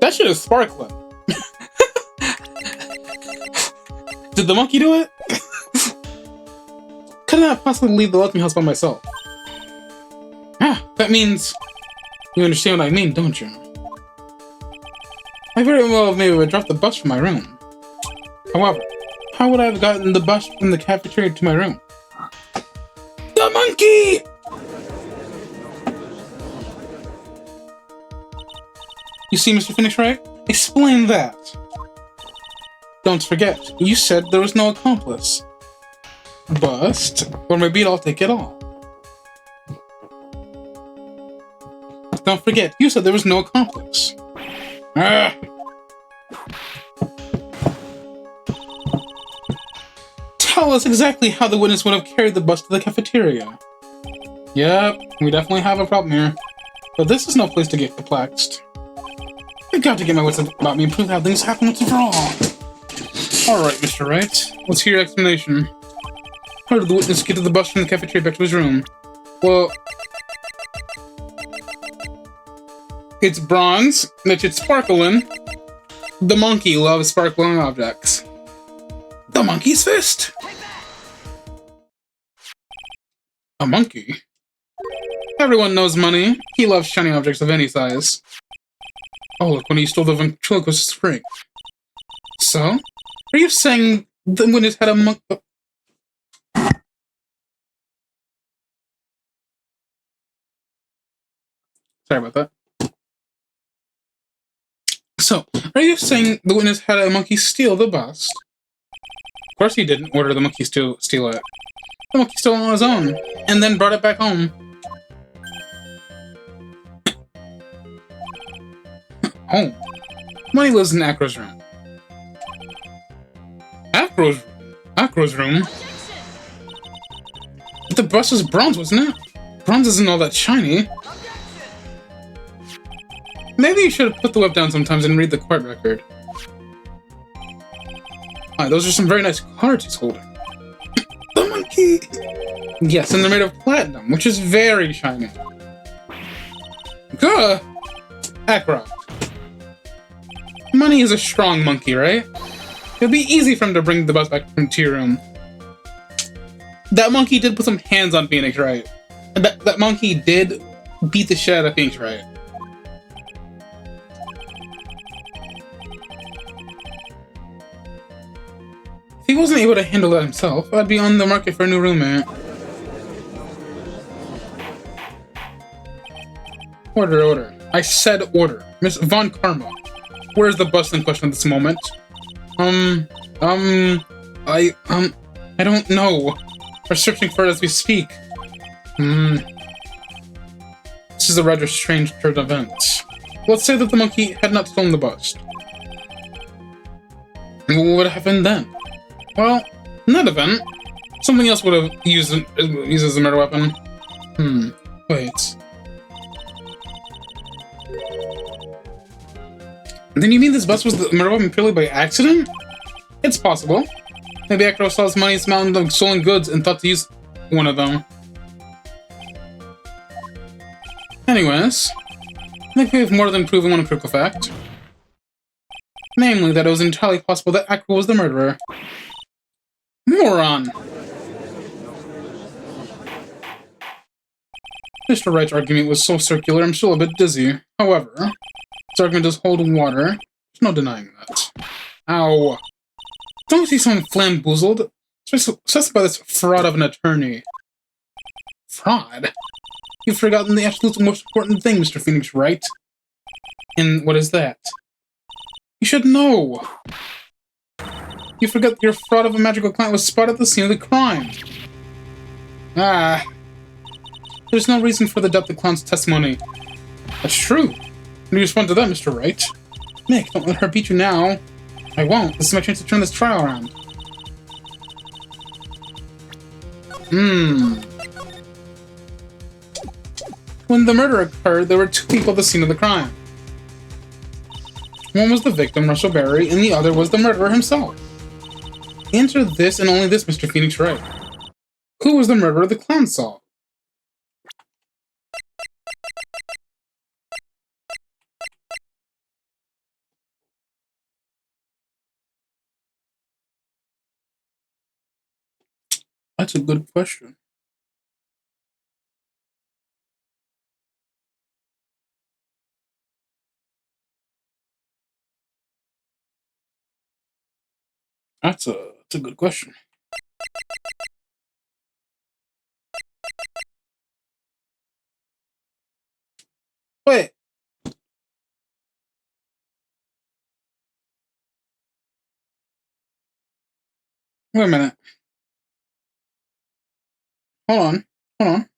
That shit is sparkling. Did the monkey do it? Could not possibly leave the welcome house by myself. Ah, that means you understand what I mean, don't you? I very well maybe would drop the bus from my room. However, how would I have gotten the bus from the cafeteria to my room? The monkey! You see, Mr. Phoenix Wright? Explain that. Don't forget, you said there was no accomplice. Bust, or maybe I'll take it all. Don't forget, you said there was no accomplice. Ah. Tell us exactly how the witness would have carried the bus to the cafeteria. Yep, we definitely have a problem here. But this is no place to get perplexed. I've got to get my wits about me and prove how things happen once and for all. Alright, Mr. Wright. Let's hear your explanation. How did the witness get to the bus from the cafeteria back to his room? Well, it's bronze, that it's sparkling. The monkey loves sparkling objects. The monkey's fist! A monkey? Everyone knows money. He loves shiny objects of any size. Oh, look, when he stole the ventriloquist spring. So? Are you saying the witness had a monkey? Sorry about that. So, are you saying the witness had a monkey steal the bust? Of course he didn't order the monkey to steal it. The monkey stole it on his own, and then brought it back home. Home? Money lives in Acro's room. Acro's room? Acro's room? But the bust was bronze, wasn't it? Bronze isn't all that shiny. Maybe you should have put the whip down sometimes and read the court record. Ah, those are some very nice cards he's holding. The monkey! Yes, and they're made of platinum, which is very shiny. Good! Acro. Money is a strong monkey, right? It'll be easy for him to bring the bus back to your room. That monkey did put some hands on Phoenix Wright. That monkey did beat the shit out of Phoenix Wright. If he wasn't able to handle that himself, I'd be on the market for a new roommate. Order, order. I said order. Miss Von Karma. Where's the bus in question at this moment? I don't know. We're searching for it as we speak. This is a rather strange third event. Let's say that the monkey had not stolen the bust. What would have happened then? Well, in that event, something else would have used as a murder weapon. Wait. Then you mean this bus was the murder weapon purely by accident? It's possible. Maybe Acro saw his money's mountain of stolen goods and thought to use one of them. Anyways, I think we have more than proven one critical fact. Namely, that it was entirely possible that Acro was the murderer. Moron! Mr. Wright's argument was so circular, I'm still a bit dizzy. However, his argument does hold water. There's no denying that. Ow. Don't you see someone flamboozled? Especially by this fraud of an attorney. Fraud? You've forgotten the absolute most important thing, Mr. Phoenix Wright. And what is that? You should know. You forgot that your fraud of a magical client was spotted at the scene of the crime. Ah. There's no reason for the Death of Clown's testimony. That's true. How do you respond to that, Mr. Wright? Nick, don't let her beat you now. I won't. This is my chance to turn this trial around. When the murder occurred, there were two people at the scene of the crime. One was the victim, Russell Berry, and the other was the murderer himself. Answer this and only this, Mr. Phoenix Wright. Who was the murderer the clown saw? That's a good question. That's a good question. Wait. Wait a minute. Hold on. Hold on.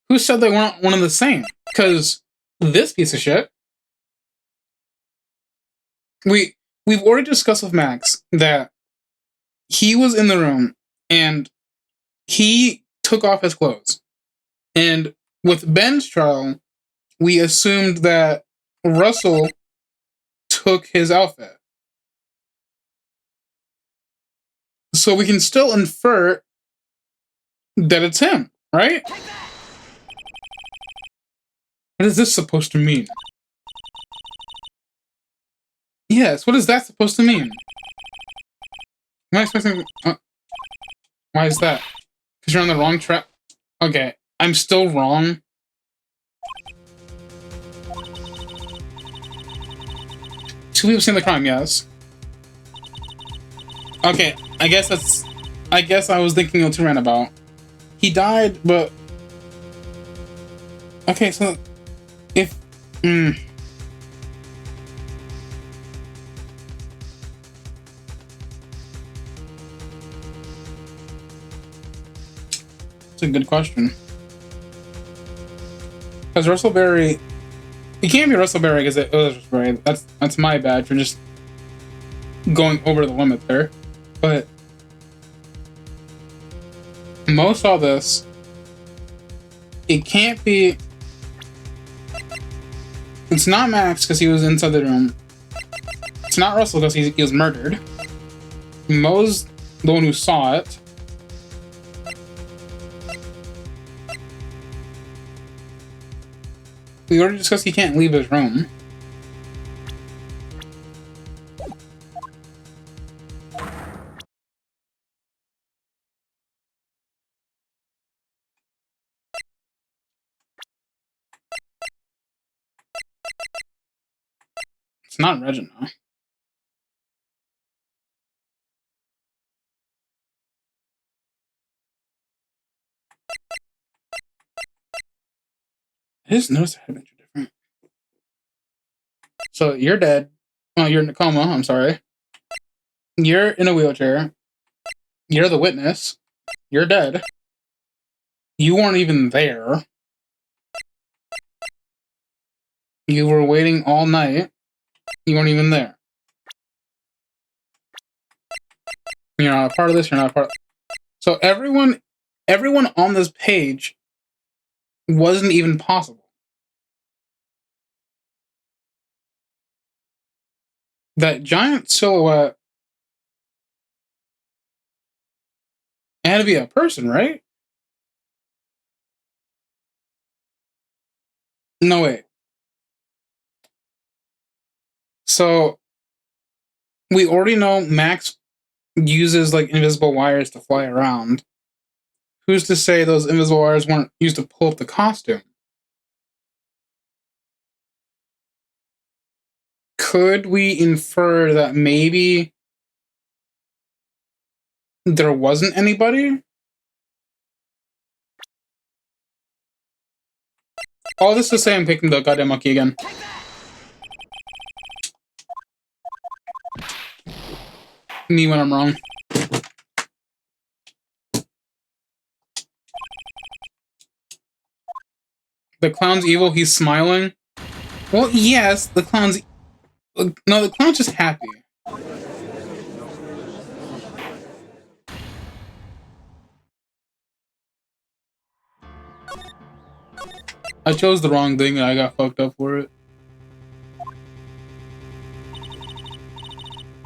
Who said they weren't one and the same? Because this piece of shit. We've already discussed with Max that he was in the room and he took off his clothes. And with Ben's trial, we assumed that Russell took his outfit. So we can still infer that it's him, right? What is this supposed to mean? Yes, what is that supposed to mean? Am I expecting... why is that? Because you're on the wrong track? Okay, I'm still wrong. Two people seen the crime, yes. Okay, I guess I was thinking of Turnabout. He died, but... Okay, so... If... It's a good question. Because Russell Berry... It can't be Russell Berry because it was Berry. That's my bad for just going over the limit there. But Mo saw this. It can't be... It's not Max because he was inside the room. It's not Russell because he was murdered. Mo's the one who saw it. We already discussed he can't leave his room. It's not Reginald. I just noticed their headbands are different. So you're dead. Oh, you're in a coma. I'm sorry. You're in a wheelchair. You're the witness. You're dead. You weren't even there. You were waiting all night. You weren't even there. You're not a part of this. You're not a part of... So everyone on this page wasn't even possible. That giant silhouette had to be a person, right? No, wait. So we already know Max uses like invisible wires to fly around. Who's to say those invisible wires weren't used to pull up the costume? Could we infer that maybe there wasn't anybody? All this to say I'm picking the goddamn monkey again. Me when I'm wrong. The clown's evil, he's smiling. Well, yes, the clown's... No, the clown's just happy. I chose the wrong thing and I got fucked up for it.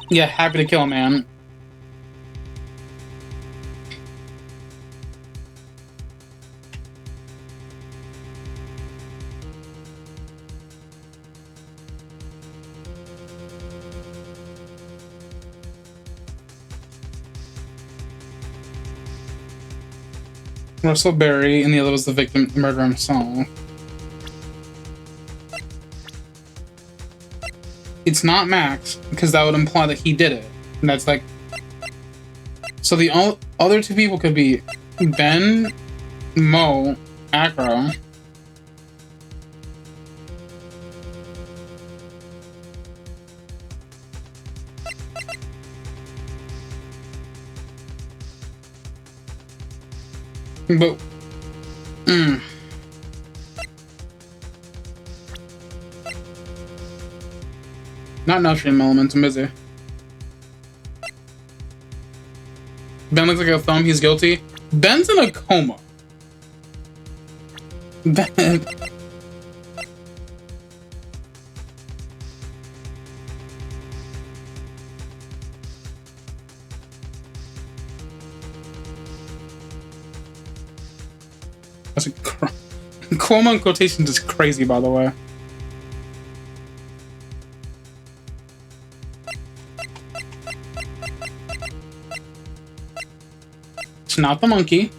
Yeah, happy to kill a man. Russell Berry, and the other was the victim, the murderer himself. It's not Max, because that would imply that he did it. And that's like... So the other two people could be Ben, Mo, Acro. But... Not nutrient elements, I'm busy. Ben looks like a thumb, he's guilty. Ben's in a coma. Ben... That's a coma in quotations is crazy, by the way. It's not the monkey.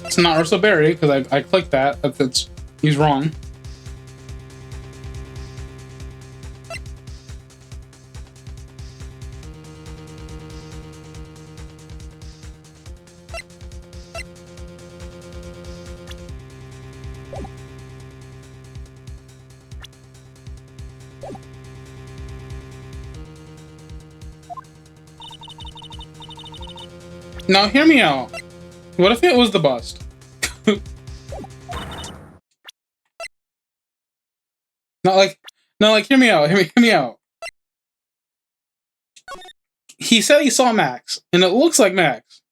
It's not Russell Berry, because I clicked that. He's wrong. Now, hear me out. What if it was the bust? Hear me out. Hear me out. He said he saw Max, and it looks like Max.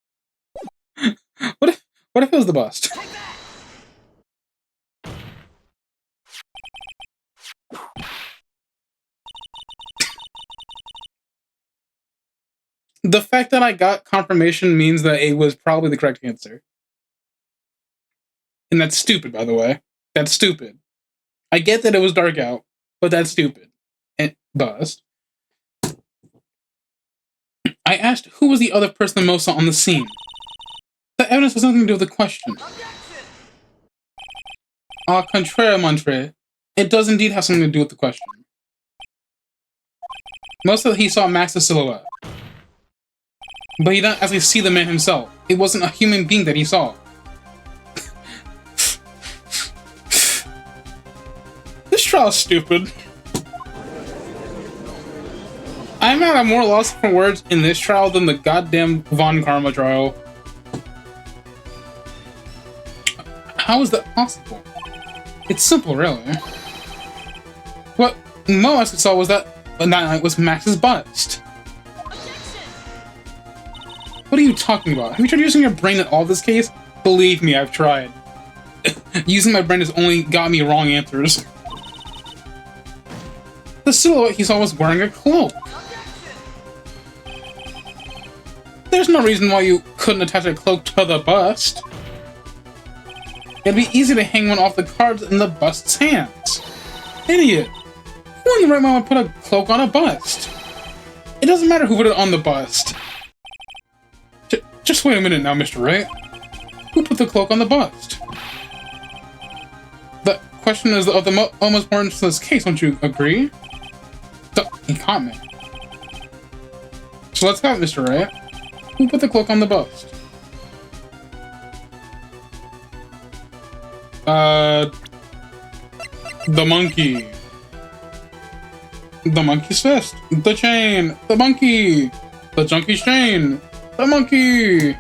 What if it was the bust? The fact that I got confirmation means that it was probably the correct answer. And that's stupid, by the way. That's stupid. I get that it was dark out, but that's stupid. And bust. I asked who was the other person the most saw on the scene. The evidence has nothing to do with the question. Au contraire, Montre. It does indeed have something to do with the question. Most of it he saw Max's silhouette. But he didn't actually see the man himself. It wasn't a human being that he saw. This trial's stupid. I'm at a more loss for words in this trial than the goddamn Von Karma trial. How is that possible? It's simple, really. What Mo actually saw was that night was Max's bust. What are you talking about? Have you tried using your brain in all this case? Believe me, I've tried. Using my brain has only got me wrong answers. The silhouette he saw was wearing a cloak. There's no reason why you couldn't attach a cloak to the bust. It'd be easy to hang one off the cards in the bust's hands. Idiot. Who in the right mind would put a cloak on a bust? It doesn't matter who put it on the bust. Just wait a minute now, Mr. Wright. Who put the cloak on the bust? The question is of the almost importance to this case, don't you agree? He caught me. So let's have it, Mr. Wright. Who put the cloak on the bust? The monkey. The monkey's fist. The chain. The monkey. The junkie's chain. The monkey.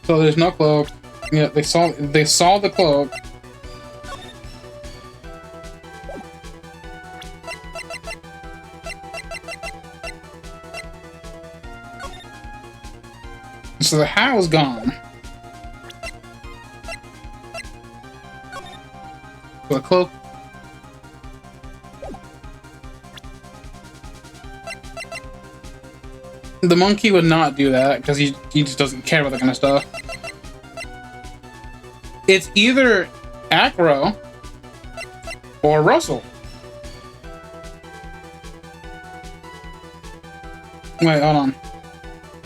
So there's no cloak. Yeah, they saw the cloak. So the hat was gone. The cloak. The monkey would not do that because he just doesn't care about that kind of stuff. It's either Acro or Russell. Wait, hold on.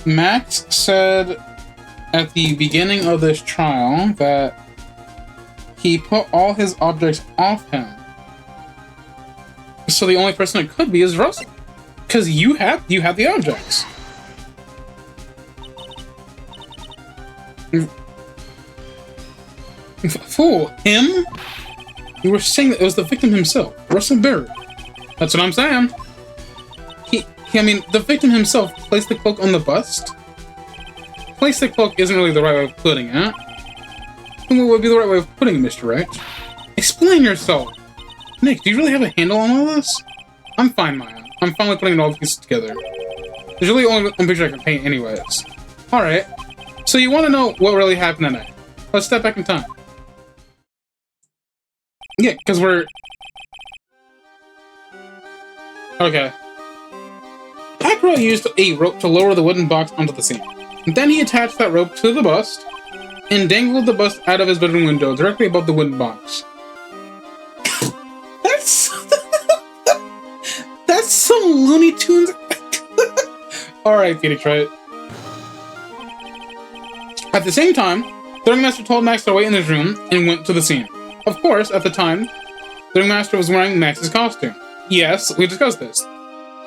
Max said at the beginning of this trial that he put all his objects off him. So the only person it could be is Russell. Because you have the objects. Fool, him? You were saying that it was the victim himself, Russell Berry. That's what I'm saying. I mean, the victim himself placed the cloak on the bust? Place the cloak isn't really the right way of putting it. What would be the right way of putting it, Mr. Wright? Explain yourself. Nick, do you really have a handle on all this? I'm fine, Maya. I'm finally putting all the pieces together. There's really only one picture I can paint anyways. Alright. So you want to know what really happened that night? Let's step back in time. Yeah, because we're... Okay. Acro used a rope to lower the wooden box onto the scene. Then he attached that rope to the bust and dangled the bust out of his bedroom window directly above the wooden box. That's some Looney Tunes. Alright, Phoenix Wright. At the same time, the ringmaster told Max to wait in his room and went to the scene. Of course, at the time, the ringmaster was wearing Max's costume. Yes, we discussed this.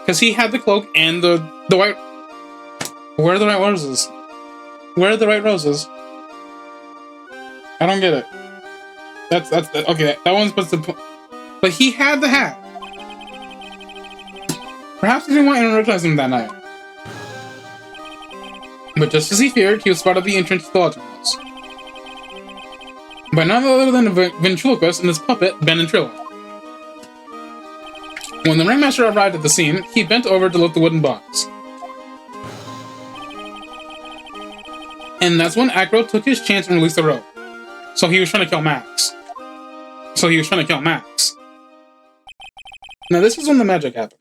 Because he had the cloak and the white... Where are the right roses? Where are the right roses? I don't get it. That's okay, that one's supposed to... But he had the hat. Perhaps he didn't want anyone to recognize him that night. But just as he feared, he was spotted at the entrance to the lodging house by none other than a ventriloquist and his puppet, Ben and Trilla. When the ringmaster arrived at the scene, he bent over to lift the wooden box. And that's when Acro took his chance and released the rope. So he was trying to kill Max. Now this is when the magic happens.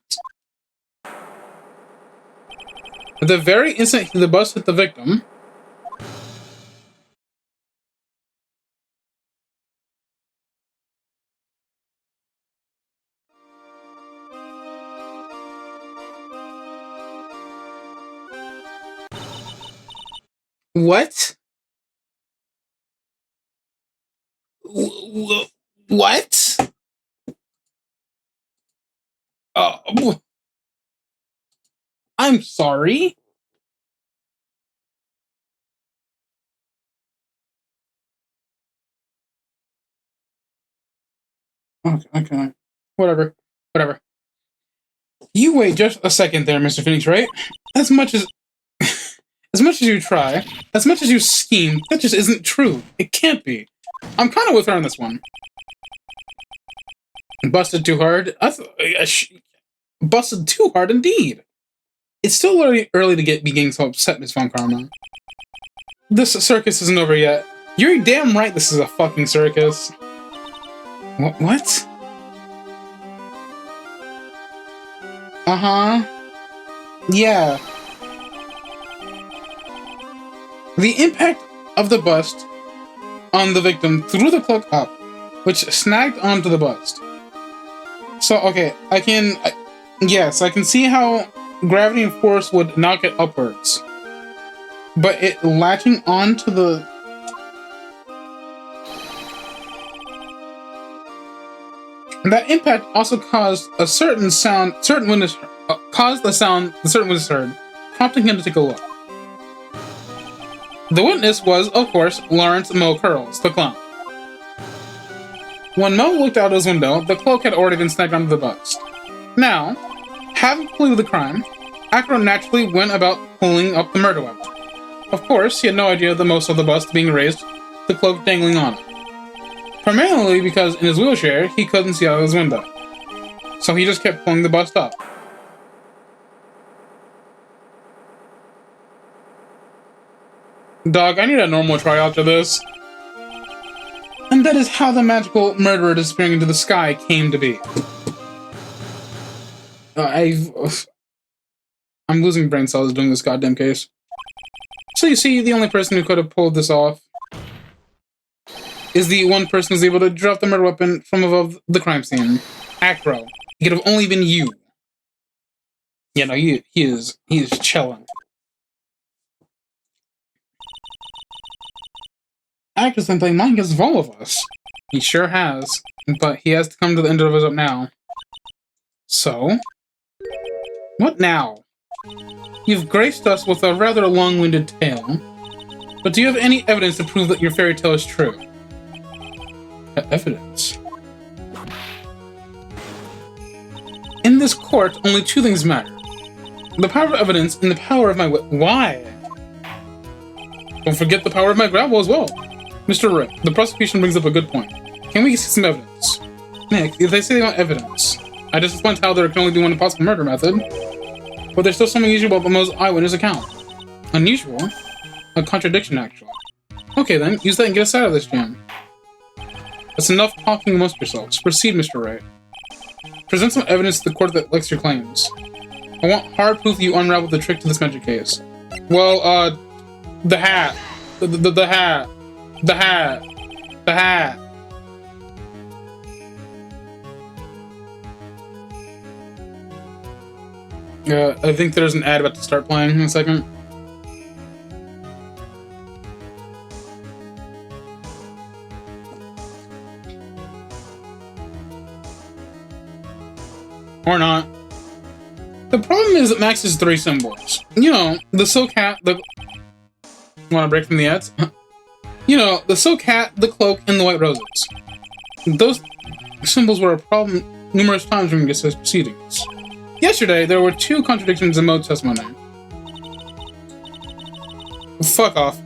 At the very instant the bus hit the victim, what? What? I'm sorry. Okay. Whatever. You wait just a second there, Mr. Phoenix, right? As much as you try, as much as you scheme, that just isn't true. It can't be. I'm kind of with her on this one. Busted too hard? Busted too hard indeed. It's still early to be getting so upset, Miss Von Karma. This circus isn't over yet. You're damn right this is a fucking circus. What? Uh-huh. Yeah. The impact of the bust on the victim threw the cloak up, which snagged onto the bust. So, okay, I can see how gravity and force would knock it upwards. But it latching onto the... That impact also caused a certain witness heard, prompting him to take a look. The witness was, of course, Lawrence Mo Curls, the clown. When Mo looked out his window, the cloak had already been snagged onto the bust. Now, having completed the crime, Acro naturally went about pulling up the murder weapon. Of course, he had no idea that most of the bust being raised, the cloak dangling on it. Primarily because in his wheelchair, he couldn't see out of his window. So he just kept pulling the bust up. Dog, I need a normal try after this. And that is how the magical murderer disappearing into the sky came to be. I'm I'm losing brain cells doing this goddamn case. So you see, the only person who could have pulled this off is the one person who's able to drop the murder weapon from above the crime scene. Acro. It could have only been you. Yeah, no, he is chilling. Actor's been playing mind games with all of us. He sure has, but he has to come to the end of his up now. So, what now? You've graced us with a rather long-winded tale, but do you have any evidence to prove that your fairy tale is true? Evidence? In this court, only two things matter. The power of evidence and the power of my why? Don't forget the power of my gravel as well. Mr. Wright, the prosecution brings up a good point. Can we see some evidence? Nick, if they say they want evidence, I just explained how there can only be one possible murder method. But there's still something unusual about the most eyewitness account. Unusual? A contradiction, actually. Okay then, use that and get us out of this jam. That's enough talking amongst yourselves. Proceed, Mr. Wright. Present some evidence to the court that likes your claims. I want hard proof you unraveled the trick to this magic case. Well, the hat. The hat. The hat. The hat. I think there's an ad about to start playing in a second. Or not. The problem is that Max has three symbols. You know, the silk hat, the... Want to break from the ads? You know, the silk hat, the cloak, and the white roses. Those symbols were a problem numerous times during this proceedings. Yesterday, there were two contradictions in Mode's testimony. Fuck off.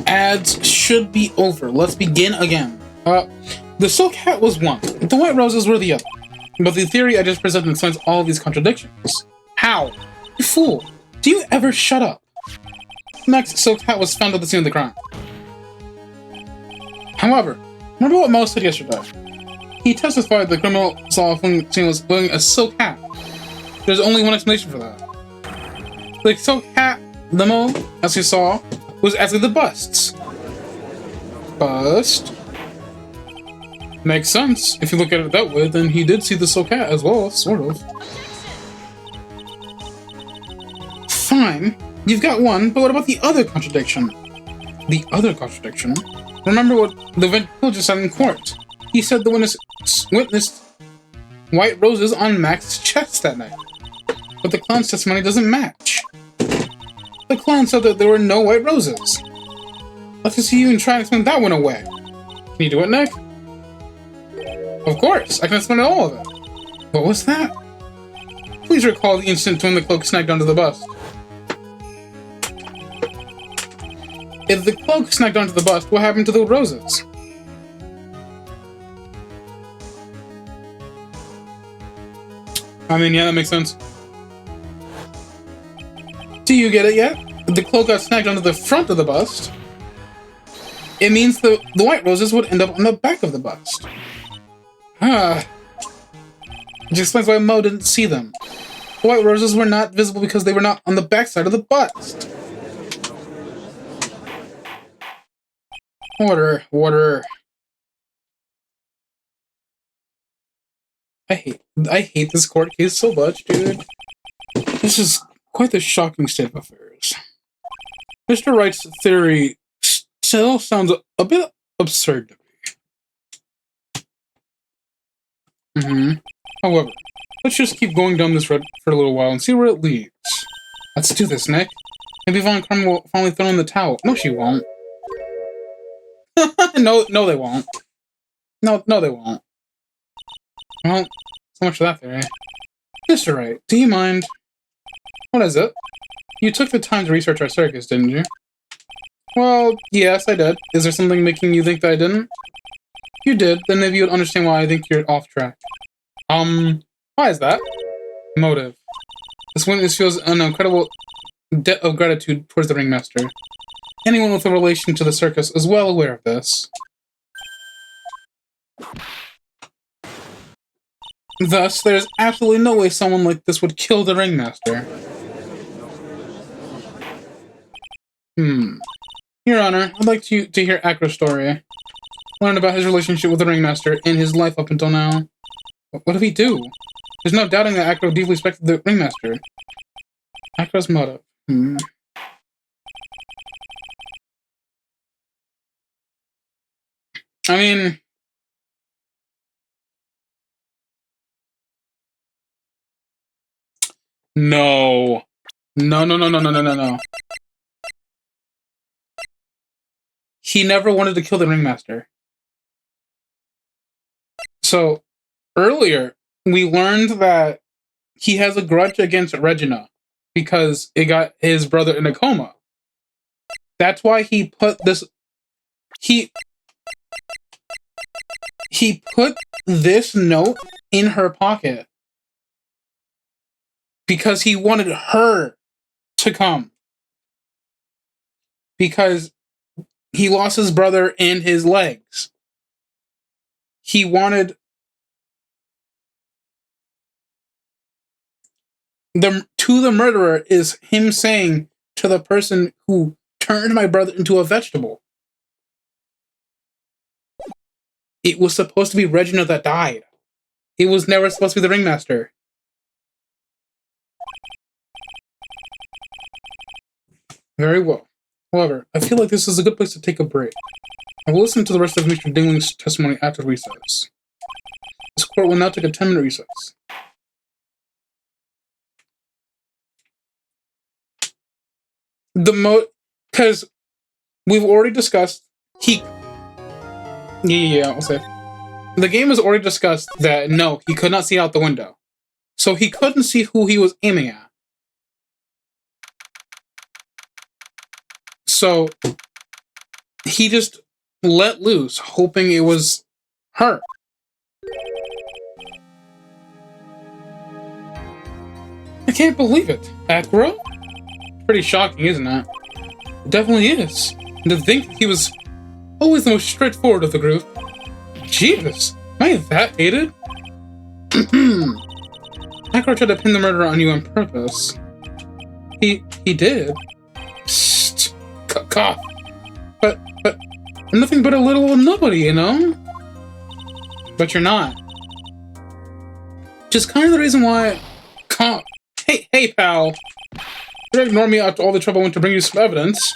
Ads should be over. Let's begin again. The silk hat was one. The white roses were the other. But the theory I just presented explains all of these contradictions. How? You fool. Do you ever shut up? Next, silk hat was found at the scene of the crime. However, remember what Mo said yesterday? He testified the criminal saw when he was wearing a silk hat. There's only one explanation for that. The silk hat, the Mo, as he saw, was actually the bust's. Bust? Makes sense. If you look at it that way, then he did see the silk hat as well, sort of. Fine. You've got one, but what about the other contradiction? The other contradiction? Remember what the ventriloquist said in court. He said the witnessed white roses on Max's chest that night. But the clown's testimony doesn't match. The clown said that there were no white roses. Let's see you and try and explain that one away. Can you do it, Nick? Of course, I can explain all of it. What was that? Please recall the incident when the cloak snagged onto the bust. If the cloak snagged onto the bust, what happened to the roses? I mean, yeah, that makes sense. Do you get it yet? If the cloak got snagged onto the front of the bust, it means the white roses would end up on the back of the bust. Which explains why Mo didn't see them. The white roses were not visible because they were not on the back side of the bust. Water. I hate this court case so much, dude. This is quite the shocking state of affairs. Mr. Wright's theory still sounds a bit absurd to me. However, let's just keep going down this road for a little while and see where it leads. Let's do this, Nick. Maybe Von Karma will finally throw in the towel. No, she won't. No, they won't. No, they won't. Well, so much for that theory. Mr. Wright, do you mind? What is it? You took the time to research our circus, didn't you? Well, yes, I did. Is there something making you think that I didn't? You did, then maybe you'd understand why I think you're off track. Why is that? Motive. This witness feels an incredible debt of gratitude towards the ringmaster. Anyone with a relation to the circus is well aware of this. Thus, there's absolutely no way someone like this would kill the ringmaster. Your Honor, I'd like to hear Acro's story. Learn about his relationship with the ringmaster and his life up until now. What did he do? There's no doubting that Acro deeply respected the ringmaster. Acro's motive. I mean... No. No. He never wanted to kill the ringmaster. So, earlier, we learned that he has a grudge against Regina because it got his brother in a coma. That's why he put this... He put this note in her pocket because he wanted her to come. Because he lost his brother and his legs. He wanted the murderer is him saying to the person who turned my brother into a vegetable. It was supposed to be Regina that died. It was never supposed to be the ringmaster. Very well. However, I feel like this is a good place to take a break. I will listen to the rest of Mr. Dingling's testimony after recess. This court will now take a 10-minute recess. Because we've already discussed I'll say. The game has already discussed that no, he could not see out the window. So he couldn't see who he was aiming at. So he just let loose, hoping it was her. I can't believe it. Acro? Pretty shocking, isn't it? It definitely is. And to think he was always the most straightforward of the group. Jesus, am I that hated? Acro tried to pin the murder on you on purpose. He did. Psst. Cough. But I'm nothing but a little nobody, you know? But you're not. Just kind of the reason why... Hey, pal. You ignore me after all the trouble I went to bring you some evidence.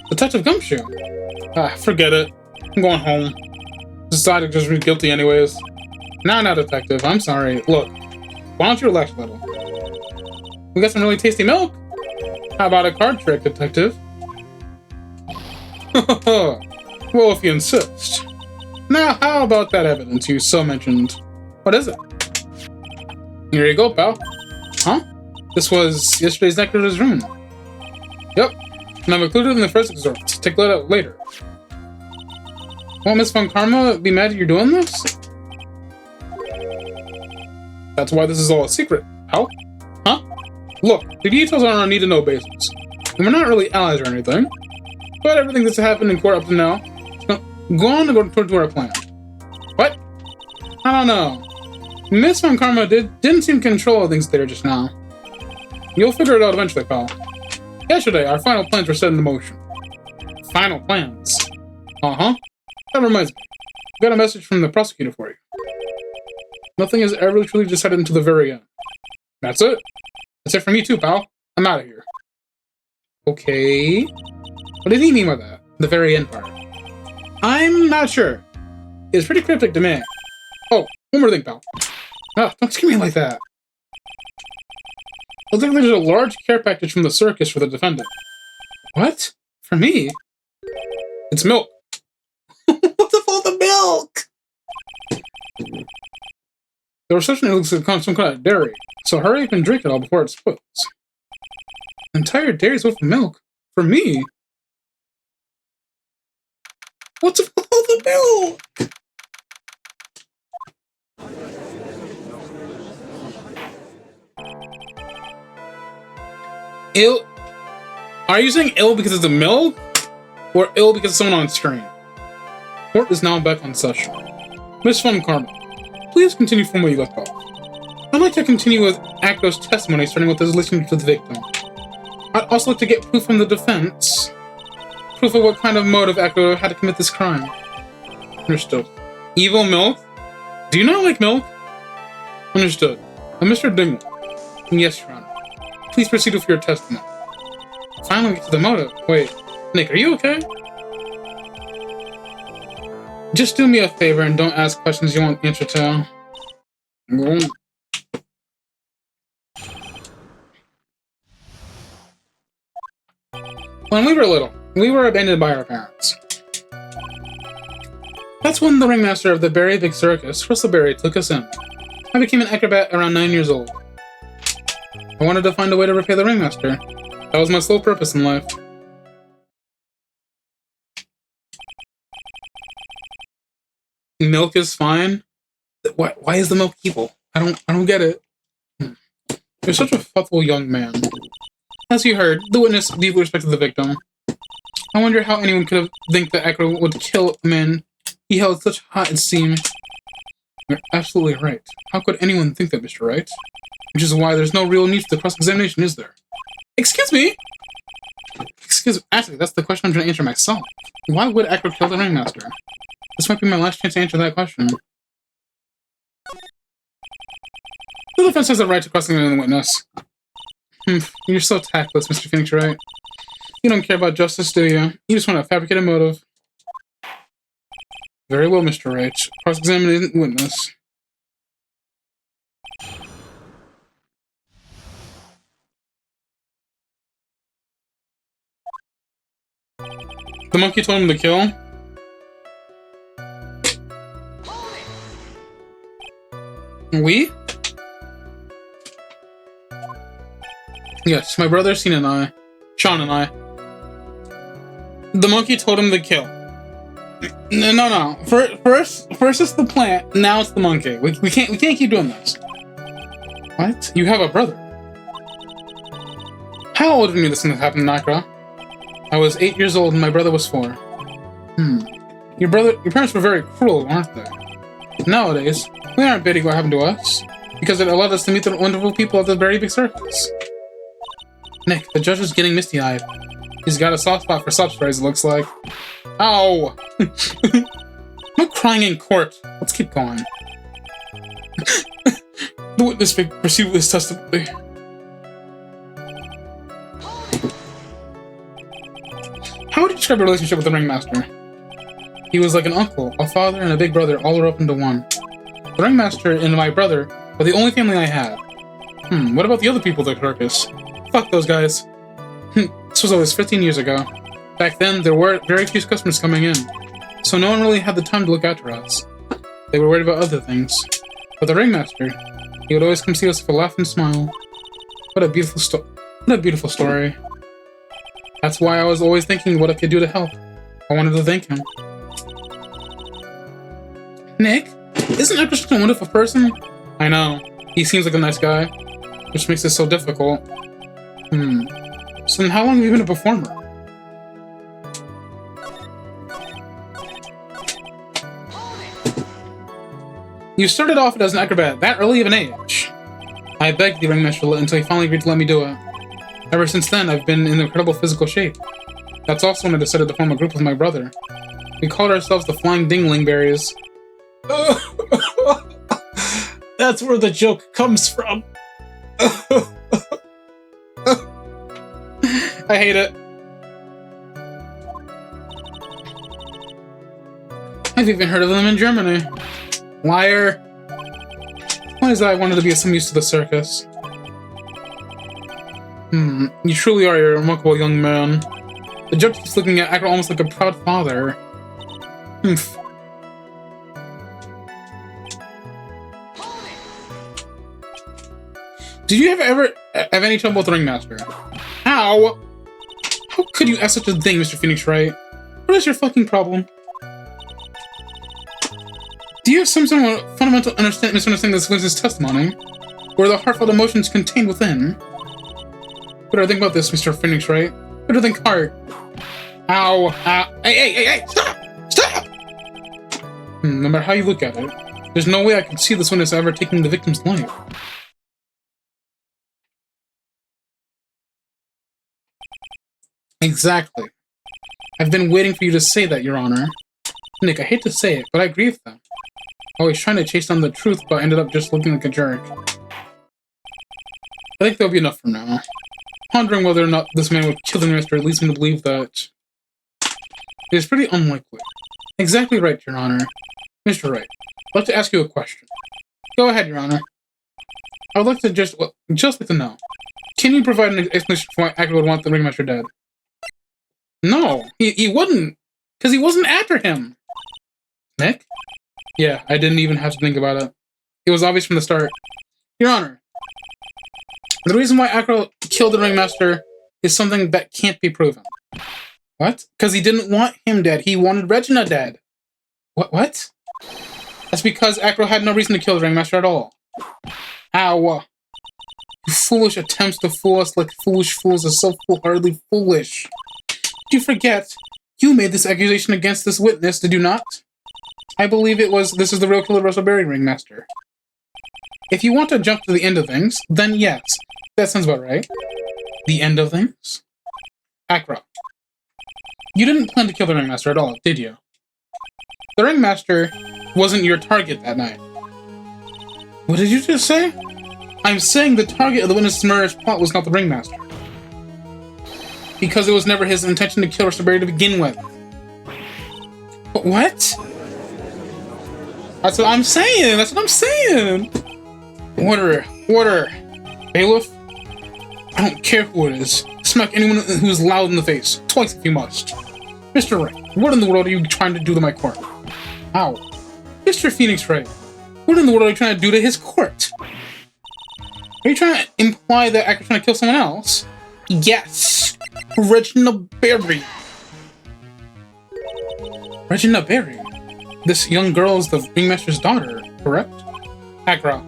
Detective Gumshoe. Forget it. I'm going home. Decided to just be guilty anyways. Nah, Detective. I'm sorry. Look, why don't you relax a little? We got some really tasty milk. How about a card trick, Detective? Well, if you insist. Now, how about that evidence you so mentioned? What is it? Here you go, pal. Huh? This was yesterday's nectar's room. Yep. And I've included it in the first excerpt. Take that out later. Won't Miss Von Karma be mad at you doing this? That's why this is all a secret, pal. Huh? Look, the details are on a need-to-know basis. And we're not really allies or anything. But everything that's happened in court up to now, go on and go to our plan. What? I don't know. Miss Von Karma didn't seem to control things there just now. You'll figure it out eventually, pal. Yesterday, our final plans were set into motion. Final plans? Uh-huh. That reminds me. I got a message from the prosecutor for you. Nothing is ever truly decided until the very end. That's it. That's it for me too, pal. I'm out of here. Okay. What did he mean by that? The very end part. I'm not sure. It's pretty cryptic to me. Oh, one more thing, pal. Oh, don't scare me like that. Looks like there's a large care package from the circus for the defendant. What? For me? It's milk. What's up all the milk? The reception looks like some kind of dairy, so hurry up and drink it all before it spoils. Entire dairy's worth of milk? For me? What's up with all the milk? Ill? Are you saying ill because it's the milk? Or ill because it's someone on screen? Court is now back on session. Miss Von Karma, please continue from where you left off. I'd like to continue with Akko's testimony, starting with his listening to the victim. I'd also like to get proof from the defense. Proof of what kind of motive Akko had to commit this crime. Understood. Evil milk? Do you not like milk? Understood. Mr. Dingwall. Yes, Your Honor. Please proceed with your testimony. Finally, get to the motive. Wait, Nick, are you okay? Just do me a favor and don't ask questions you won't answer to. When we were little, we were abandoned by our parents. That's when the ringmaster of the Berry Big Circus, Russell Berry, took us in. I became an acrobat around 9 years old. I wanted to find a way to repay the ringmaster. That was my sole purpose in life. Milk is fine? Why is the milk evil? I don't get it. You're such a thoughtful young man. As you heard, the witness deeply respected the victim. I wonder how anyone could have think that Akko would kill a man he held such high esteem. You're absolutely right. How could anyone think that, Mr. Wright? Which is why there's no real need for the cross-examination, is there? Excuse me? Actually, that's the question I'm trying to answer myself. Why would Akko kill the ringmaster? This might be my last chance to answer that question. The defense has the right to cross-examine the witness. You're so tactless, Mr. Phoenix Wright. You don't care about justice, do you? You just want to fabricate a motive. Very well, Mr. Wright. Cross-examine the witness. The monkey told him to kill? We? Yes, my brother Sean and I. The monkey told him to kill. No. First it's the plant, now it's the monkey. We can't keep doing this. What? You have a brother? How old were you this thing happened, Nakra? I was 8 years old and my brother was 4. Your parents were very cruel, aren't they? Nowadays, we aren't bidding what happened to us, because it allowed us to meet the wonderful people of the Berry Big Circus. Nick, the judge is getting misty-eyed. He's got a soft spot for sub sprays, it looks like. Ow! No crying in court. Let's keep going. The witness may proceed with his testimony. How would you describe your relationship with the ringmaster? He was like an uncle, a father, and a big brother all rolled up into one. The ringmaster and my brother were the only family I had. What about the other people at the circus? Fuck those guys. This was always 15 years ago. Back then, there were very few customers coming in, so no one really had the time to look after us. They were worried about other things. But the ringmaster, he would always come see us with a laugh and smile. What a beautiful story. That's why I was always thinking what I could do to help. I wanted to thank him. Nick, isn't Akko such a wonderful person? I know. He seems like a nice guy, which makes it so difficult. So then how long have you been a performer? You started off as an acrobat that early of an age. I begged the ringmaster until he finally agreed to let me do it. Ever since then, I've been in incredible physical shape. That's also when I decided to form a group with my brother. We called ourselves the Flying Dinglingberries. That's where the joke comes from. I hate it. I've even heard of them in Germany. Liar. Why is that I wanted to be of some use to the circus? You truly are a remarkable young man. The judge keeps looking at Acro almost like a proud father. Humph. Did you ever have any trouble with the ringmaster? How? How could you ask such a thing, Mr. Phoenix Wright? What is your fucking problem? Do you have some sort of fundamental misunderstanding of this testimony? Or the heartfelt emotions contained within? What do I think about this, Mr. Phoenix Wright? What do you think hard? Ow, ow. Hey, stop! Stop! No matter how you look at it, there's no way I could see this witness ever taking the victim's life. Exactly. I've been waiting for you to say that, Your Honor. Nick, I hate to say it, but I agree with them. Always trying to chase down the truth, but ended up just looking like a jerk. I think that'll be enough for now. Pondering whether or not this man would kill the minister leads me to believe that it is pretty unlikely. Exactly right, Your Honor. Mr. Wright, I'd like to ask you a question. Go ahead, Your Honor. I would like to just like to know. Can you provide an explanation for why Acro would want the ringmaster dead? No, he wouldn't, because he wasn't after him. Nick? Yeah, I didn't even have to think about it. It was obvious from the start. Your Honor, the reason why Acro killed the ringmaster is something that can't be proven. What? Because he didn't want him dead. He wanted Regina dead. What? That's because Acro had no reason to kill the ringmaster at all. Ow. Your foolish attempts to fool us like foolish fools are so foolhardily foolish. Do you forget? You made this accusation against this witness, did you not? I believe this is the real killer of Berry ringmaster. If you want to jump to the end of things, then yes. That sounds about right. The end of things? Acro. You didn't plan to kill the ringmaster at all, did you? The ringmaster wasn't your target that night. What did you just say? I'm saying the target of the witness's murderous plot was not the ringmaster. Because it was never his intention to kill Berry to begin with. What? That's what I'm saying! That's what I'm saying! Order! Order! Bailiff? I don't care who it is. Smack anyone who is loud in the face. Twice if you must. Mr. Wright, what in the world are you trying to do to my court? Ow. Mr. Phoenix Wright, what in the world are you trying to do to his court? Are you trying to imply that Acro's trying to kill someone else? Yes! Regina Berry! Regina Berry? This young girl is the ringmaster's daughter, correct? Acro.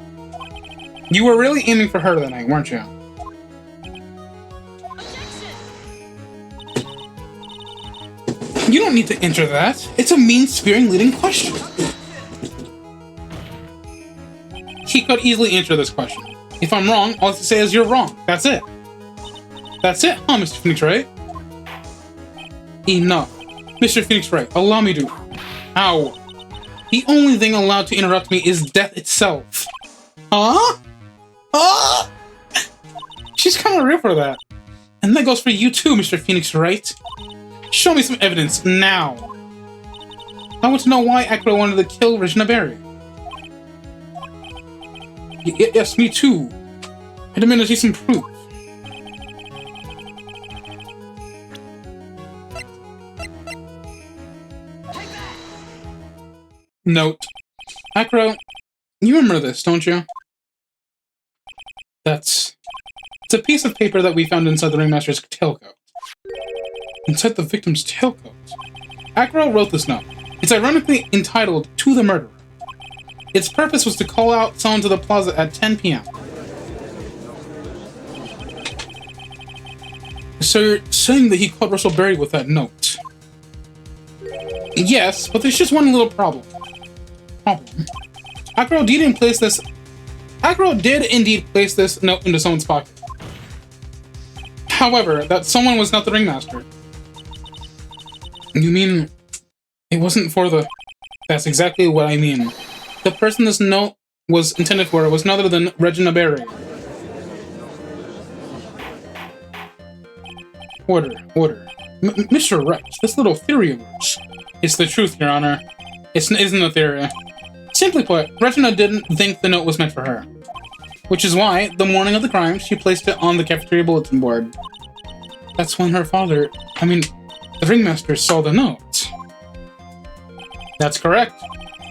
You were really aiming for her that night, weren't you? You don't need to answer that. It's a mean-spiriting leading question. He could easily answer this question. If I'm wrong, all I have to say is you're wrong. That's it. That's it, huh, Mr. Phoenix Wright? Enough. Mr. Phoenix Wright, allow me to... Ow. The only thing allowed to interrupt me is death itself. Huh? Huh? She's kind of real for that. And that goes for you too, Mr. Phoenix Wright. Show me some evidence, now. I want to know why Acro wanted to kill Regina Berry. Yes, me too. I demand to see some proof. Note. Acro, you remember this, don't you? It's a piece of paper that we found inside the ringmaster's tailcoat. Inside the victim's tailcoat. Acro wrote this note. It's ironically entitled, To the Murderer. Its purpose was to call out someone to the plaza at 10 p.m. So you're saying that he called Russell Berry with that note? Yes, but there's just one little problem. Acro did indeed place this note into someone's pocket. However, that someone was not the ringmaster. You mean it wasn't for the... That's exactly what I mean. The person this note was intended for was none other than Regina Berry. Order. Mr. Wright, this little theory of yours. It's the truth, Your Honor. It isn't a theory. Simply put, Regina didn't think the note was meant for her. Which is why, the morning of the crime, she placed it on the cafeteria bulletin board. That's when her father, the ringmaster saw the note. That's correct.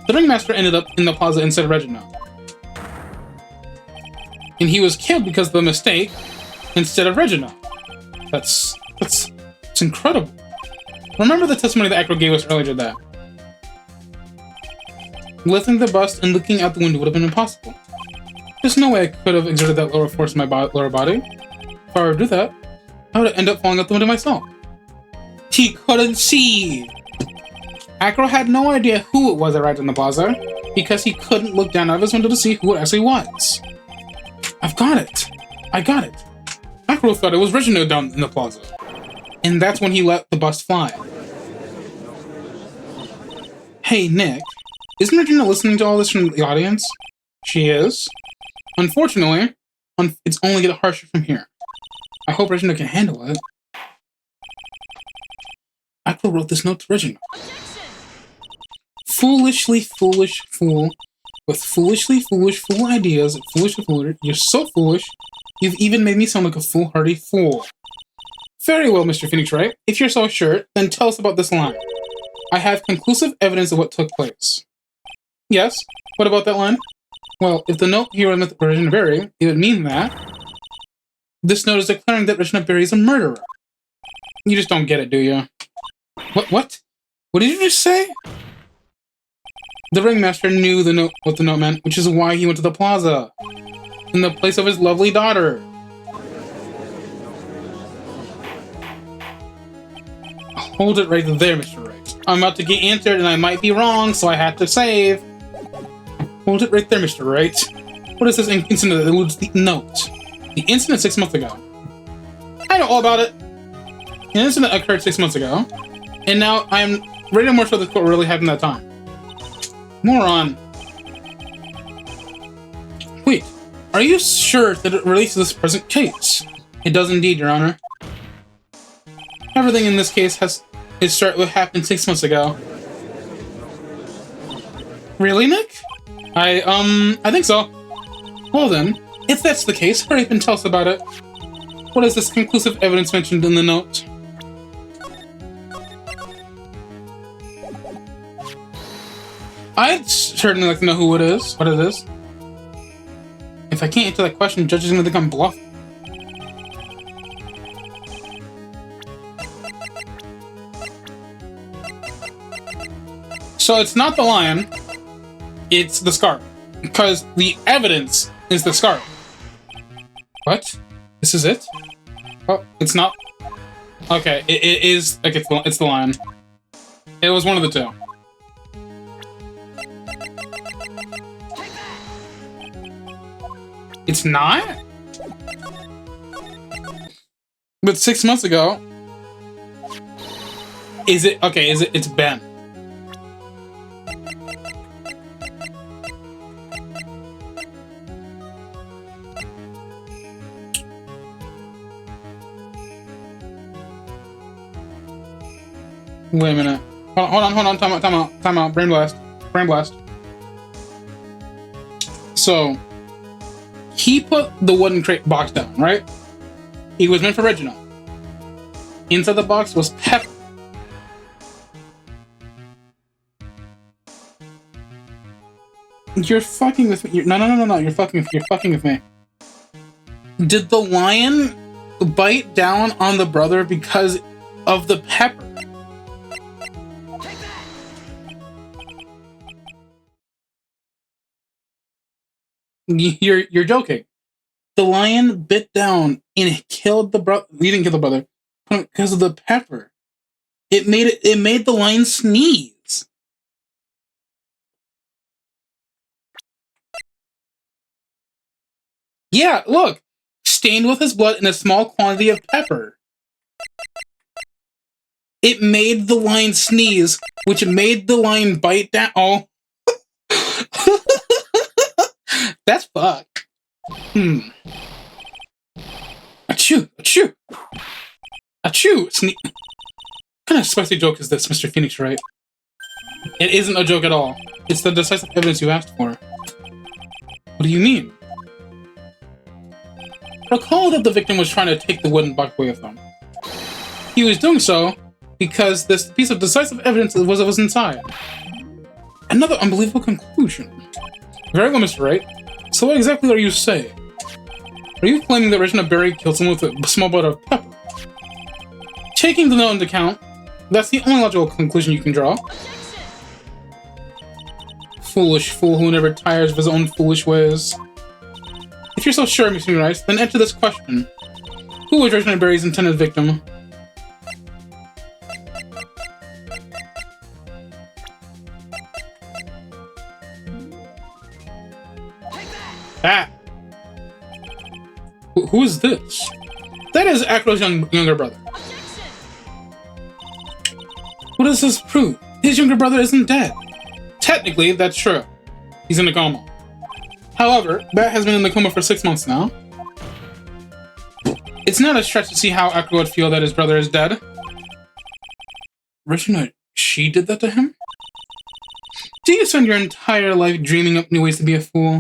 The ringmaster ended up in the plaza instead of Regina. And he was killed because of the mistake instead of Regina. That's incredible. Remember the testimony that Acro gave us earlier today? Lifting the bust and looking out the window would have been impossible. There's no way I could have exerted that lower force in my lower body. If I were to do that, I would end up falling out the window myself. He couldn't see! Acro had no idea who it was that arrived in the plaza, because he couldn't look down out of his window to see who it actually was. I've got it! I got it! Acro thought it was Regina down in the plaza. And that's when he let the bust fly. Hey, Nick, isn't Regina listening to all this from the audience? She is. Unfortunately, it's only getting harsher from here. I hope Regina can handle it. Acro wrote this note to Regina. Foolishly foolish fool, with foolishly foolish fool ideas, foolishly foolish. You're so foolish, you've even made me sound like a foolhardy fool. Very well, Mr. Phoenix Wright. If you're so sure, then tell us about this line. I have conclusive evidence of what took place. Yes? What about that line? Well, if the note here with Regina Berry, it would mean that this note is declaring that Regina Berry is a murderer. You just don't get it, do you? What? What did you just say? The ringmaster knew what the note meant, which is why he went to the plaza. In the place of his lovely daughter. Hold it right there, Mr. Wright. I'm about to get answered and I might be wrong, so I have to save. Hold it right there, Mr. Wright. What is this incident that eludes the note? The incident 6 months ago. I know all about it. An incident occurred 6 months ago, and now I'm ready to more sure what really happened that time. Moron. Wait, are you sure that it relates to this present case? It does indeed, Your Honor. Everything in this case what happened 6 months ago. Really, Nick? I think so. Well then, if that's the case, hurry up and tell us about it. What is this conclusive evidence mentioned in the note? I'd certainly like to know what it is. If I can't answer that question, the judge is going to think I'm bluffing. So it's not the lion, it's the scarf. Because the evidence is the scarf. What? This is it? Oh, it's not? Okay, it is, like, it's the lion. It was one of the two. It's not? But 6 months ago... It's Ben. Wait a minute. Hold on, time out. Brain blast. So, he put the wooden crate box down, right? It was meant for Regina. Inside the box was Pepper. You're fucking with me. No. You're fucking with me. Did the lion bite down on the brother because of the pepper? You're joking. The lion bit down and killed the brother. You didn't kill the brother because of the pepper. It made the lion sneeze. Yeah, look, stained with his blood and a small quantity of pepper. It made the lion sneeze, which made the lion bite down. Oh. That's fucked. Achoo. Achoo! What kind of spicy joke is this, Mr. Phoenix Wright? It isn't a joke at all. It's the decisive evidence you asked for. What do you mean? Recall that the victim was trying to take the wooden box away with them. He was doing so because this piece of decisive evidence was inside. Another unbelievable conclusion. Very well, Mr. Wright. So what exactly are you saying? Are you claiming that Regina Berry killed someone with a small bit of pepper? Taking the note into account, that's the only logical conclusion you can draw. Foolish fool who never tires of his own foolish ways. If you're so sure, Mr. Rice, then answer this question. Who was Regina Berry's intended victim? Ah! Who is this? That is Acro's younger brother. What does this prove? His younger brother isn't dead. Technically, that's true. He's in a coma. However, Bat has been in the coma for 6 months now. It's not a stretch to see how Acro would feel that his brother is dead. Regina, she did that to him? Do you spend your entire life dreaming up new ways to be a fool?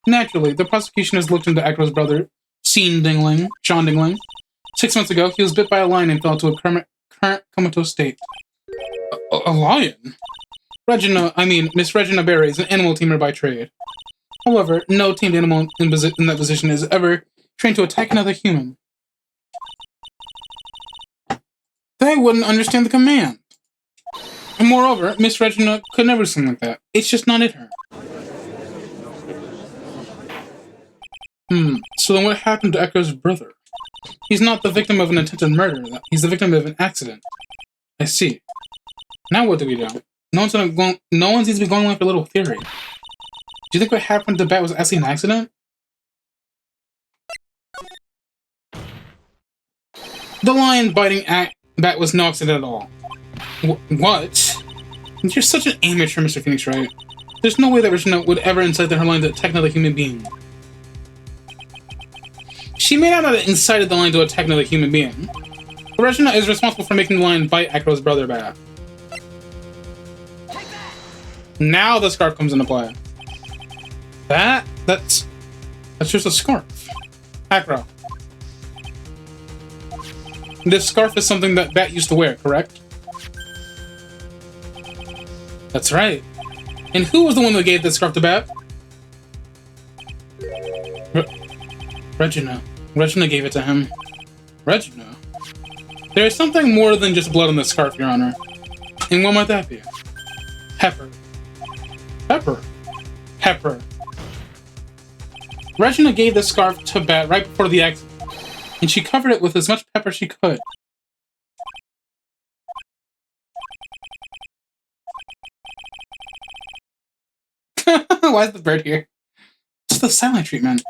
Naturally, the prosecution has looked into Acro's brother, Sean Dingling. 6 months ago, he was bit by a lion and fell into a current comatose state. A lion? Miss Regina Berry is an animal tamer by trade. However, no tamed animal in that position is ever trained to attack another human. They wouldn't understand the command. And moreover, Miss Regina could never do something like that. It's just not in her. So then what happened to Echo's brother? He's not the victim of an attempted murder. He's the victim of an accident. I see. Now what do we do? No one seems to be going with a little theory. Do you think what happened to Bat was actually an accident? The lion biting Bat was no accident at all. What? You're such an amateur, Mr. Phoenix Wright. There's no way that Regina would ever incite her lion to attack another human being. She may not have incited the lion to attack another human being, but Regina is responsible for making the lion bite Acro's brother Bat. Now the scarf comes into play. That's just a scarf. Acro. This scarf is something that Bat used to wear, correct? That's right. And who was the one that gave this scarf to Bat? Regina. Regina gave it to him. Regina? There is something more than just blood on this scarf, Your Honor. And what might that be? Pepper. Pepper. Pepper. Regina gave the scarf to Bat right before the accident, and she covered it with as much pepper as she could. Why is the bird here? It's the silent treatment.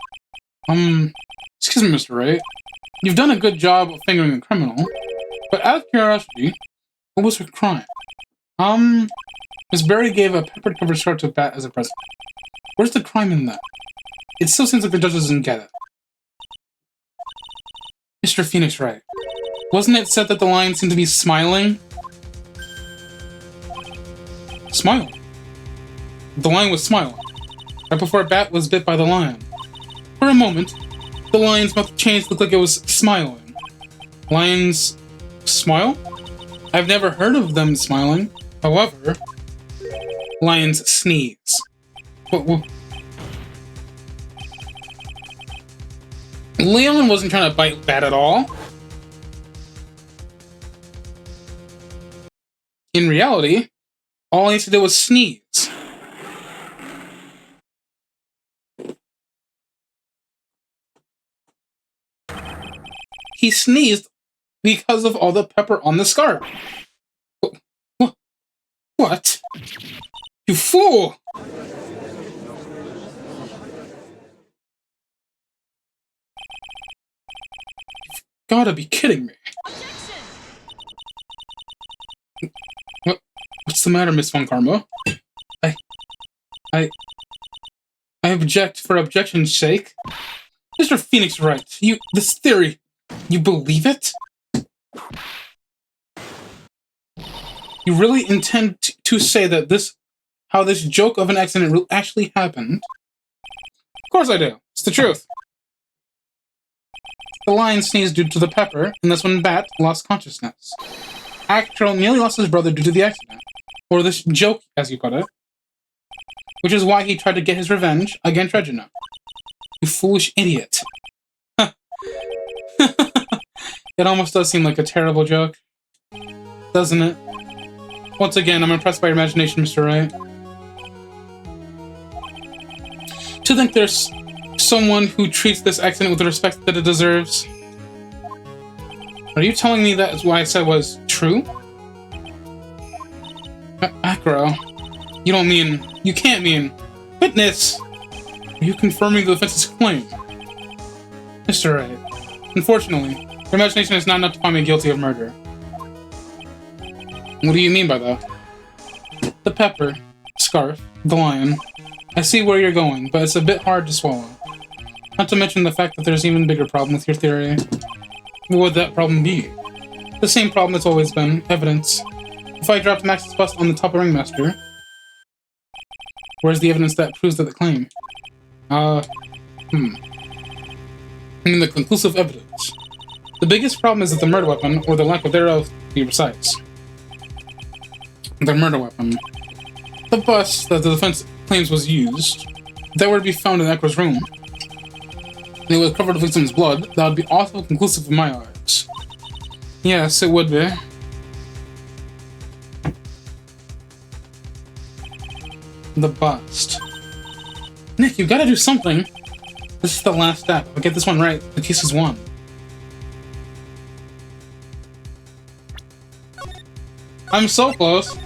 Excuse me, Mr. Wright. You've done a good job of fingering a criminal, but out of curiosity, what was her crime? Miss Berry gave a pepper-covered scarf to Bat as a present. Where's the crime in that? It still seems like the judge doesn't get it. Mr. Phoenix Wright, wasn't it said that the lion seemed to be smiling? Smiling? The lion was smiling, right before Bat was bit by the lion. For a moment, the lion's mouth changed to look like it was smiling. Lions smile? I've never heard of them smiling. However, lions sneeze. Leon wasn't trying to bite Bat at all. In reality, all he had to do was sneeze. He sneezed because of all the pepper on the scarf. What? You fool! You've gotta be kidding me. What's the matter, Miss Von Karma? I object for objection's sake. Mr. Phoenix Wright, this theory, you believe it? You really intend to say that how this joke of an accident actually happened? Of course I do. It's the truth. The lion sneezed due to the pepper, and that's when Bat lost consciousness. Acro nearly lost his brother due to the accident. Or this joke, as you put it. Which is why he tried to get his revenge against Regina. You foolish idiot. It almost does seem like a terrible joke. Doesn't it? Once again, I'm impressed by your imagination, Mr. Wright. To think there's someone who treats this accident with the respect that it deserves. Are you telling me that is what I said was true? Acro, you don't mean... You can't mean... Witness! Are you confirming the defense's claim? Mr. Wright, unfortunately, your imagination is not enough to find me guilty of murder. What do you mean by that? The pepper, scarf, the lion. I see where you're going, but it's a bit hard to swallow. Not to mention the fact that there's an even bigger problem with your theory. What would that problem be? The same problem that's always been, evidence. If I dropped Max's bust on the top of Ringmaster, where's the evidence that proves that the claim? I mean the conclusive evidence. The biggest problem is that the murder weapon, or the lack of thereof, to be precise. The murder weapon. The bust that the defense claims was used, if that were to be found in Echo's room, and it was covered with the victim's blood, that would be also conclusive in my eyes. Yes, it would be. The bust. Nick, you've got to do something. This is the last step. If I get this one right, the case is won. I'm so close.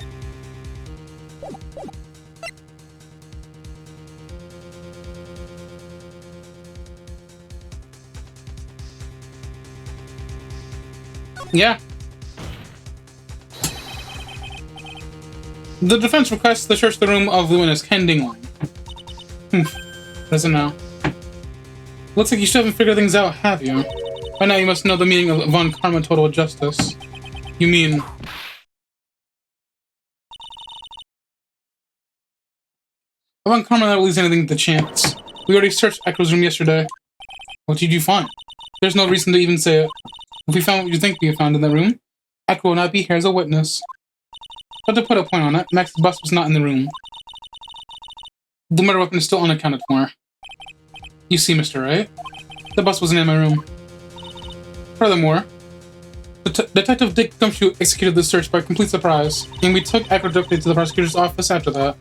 Yeah. The defense requests to search the room of the witness, Ken Dingling. Doesn't know. Looks like you still haven't figured things out, have you? By now you must know the meaning of von Karma total justice. You mean... von Karma never leaves anything to chance. We already searched Echo's room yesterday. What did you find? There's no reason to even say it. If we found what you think we found in that room, Echo will not be here as a witness. But to put a point on it, Max's bust was not in the room. The murder weapon is still unaccounted for. You see, Mr. Wright, the bust wasn't in my room. Furthermore, Detective Dick Gumshoe executed the search by complete surprise, and we took Echo directly to the prosecutor's office after that.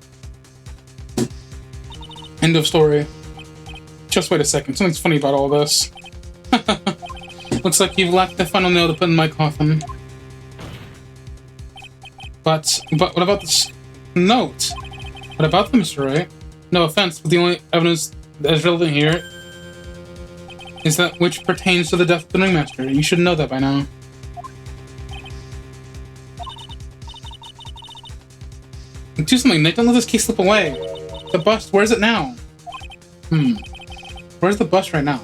End of story. Just wait a second, something's funny about all this. Looks like you've lacked the final nail to put in my coffin. But what about this note? What about them, Mr. Wright? No offense, but the only evidence that is relevant here is that which pertains to the death of the Ringmaster. You should know that by now. Do something, Nick. Don't let this case slip away. The bust, where is it now? Where's the bust right now?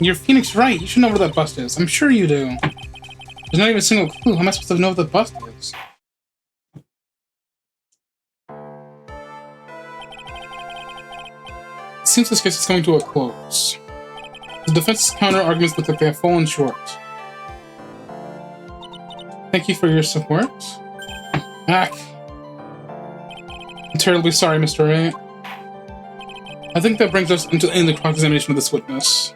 You're Phoenix Wright. You should know where that bust is. I'm sure you do. There's not even a single clue. How am I supposed to know what the bust is? It seems this case is coming to a close. The defense's counter-arguments look like they have fallen short. Thank you for your support. I'm terribly sorry, Mr. Wright. I think that brings us into the end of the cross-examination of this witness.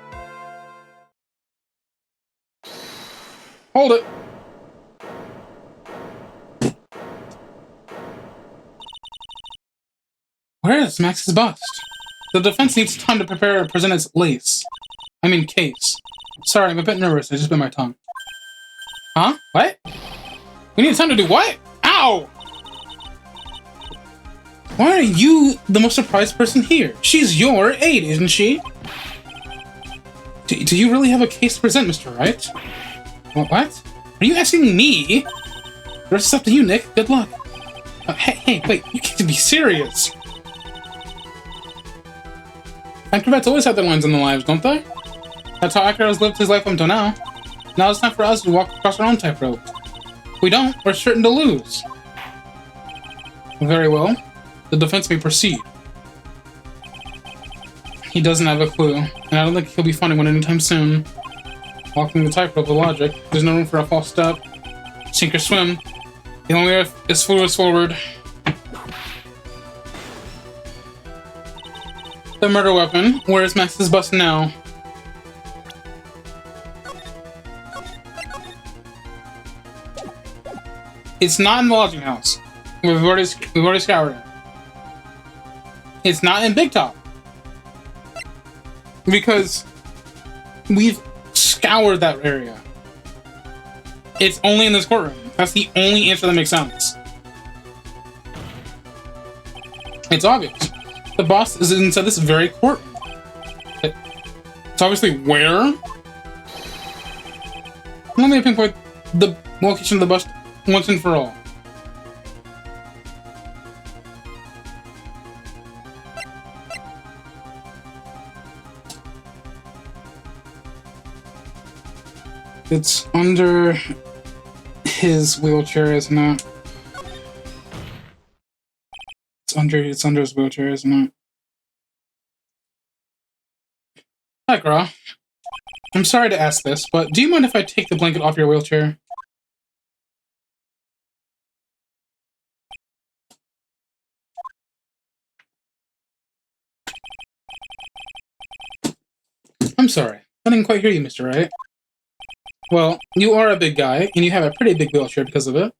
Hold it! Where is Max's bust? The defense needs time to prepare and present its case. Sorry, I'm a bit nervous. I just bit my tongue. Huh? What? We need time to do what? Ow! Why are you the most surprised person here? She's your aide, isn't she? Do you really have a case to present, Mr. Wright? What? Are you asking me? The rest is up to you, Nick. Good luck. Hey, wait. You can't be serious. Acrobats always have their lines in their lives, don't they? That's how Acro has lived his life up until now. Now it's time for us to walk across our own tightrope. If we don't, we're certain to lose. Very well. The defense may proceed. He doesn't have a clue, and I don't think he'll be finding one anytime soon. Walking the tightrope of logic, there's no room for a false step. Sink or swim. The only way is forward. The murder weapon. Where is Max's bus now? It's not in the lodging house. We've already scoured it. It's not in Big Top. Because we've scoured that area. It's only in this courtroom. That's the only answer that makes sense. It's obvious. The boss is inside this very courtroom. It's obviously where? Let me pinpoint the location of the bus once and for all. It's under his wheelchair, isn't it? It's under his wheelchair, isn't it? Hi, girl. I'm sorry to ask this, but do you mind if I take the blanket off your wheelchair? I'm sorry. I didn't quite hear you, Mr. Wright. Well, you are a big guy, and you have a pretty big wheelchair because of it.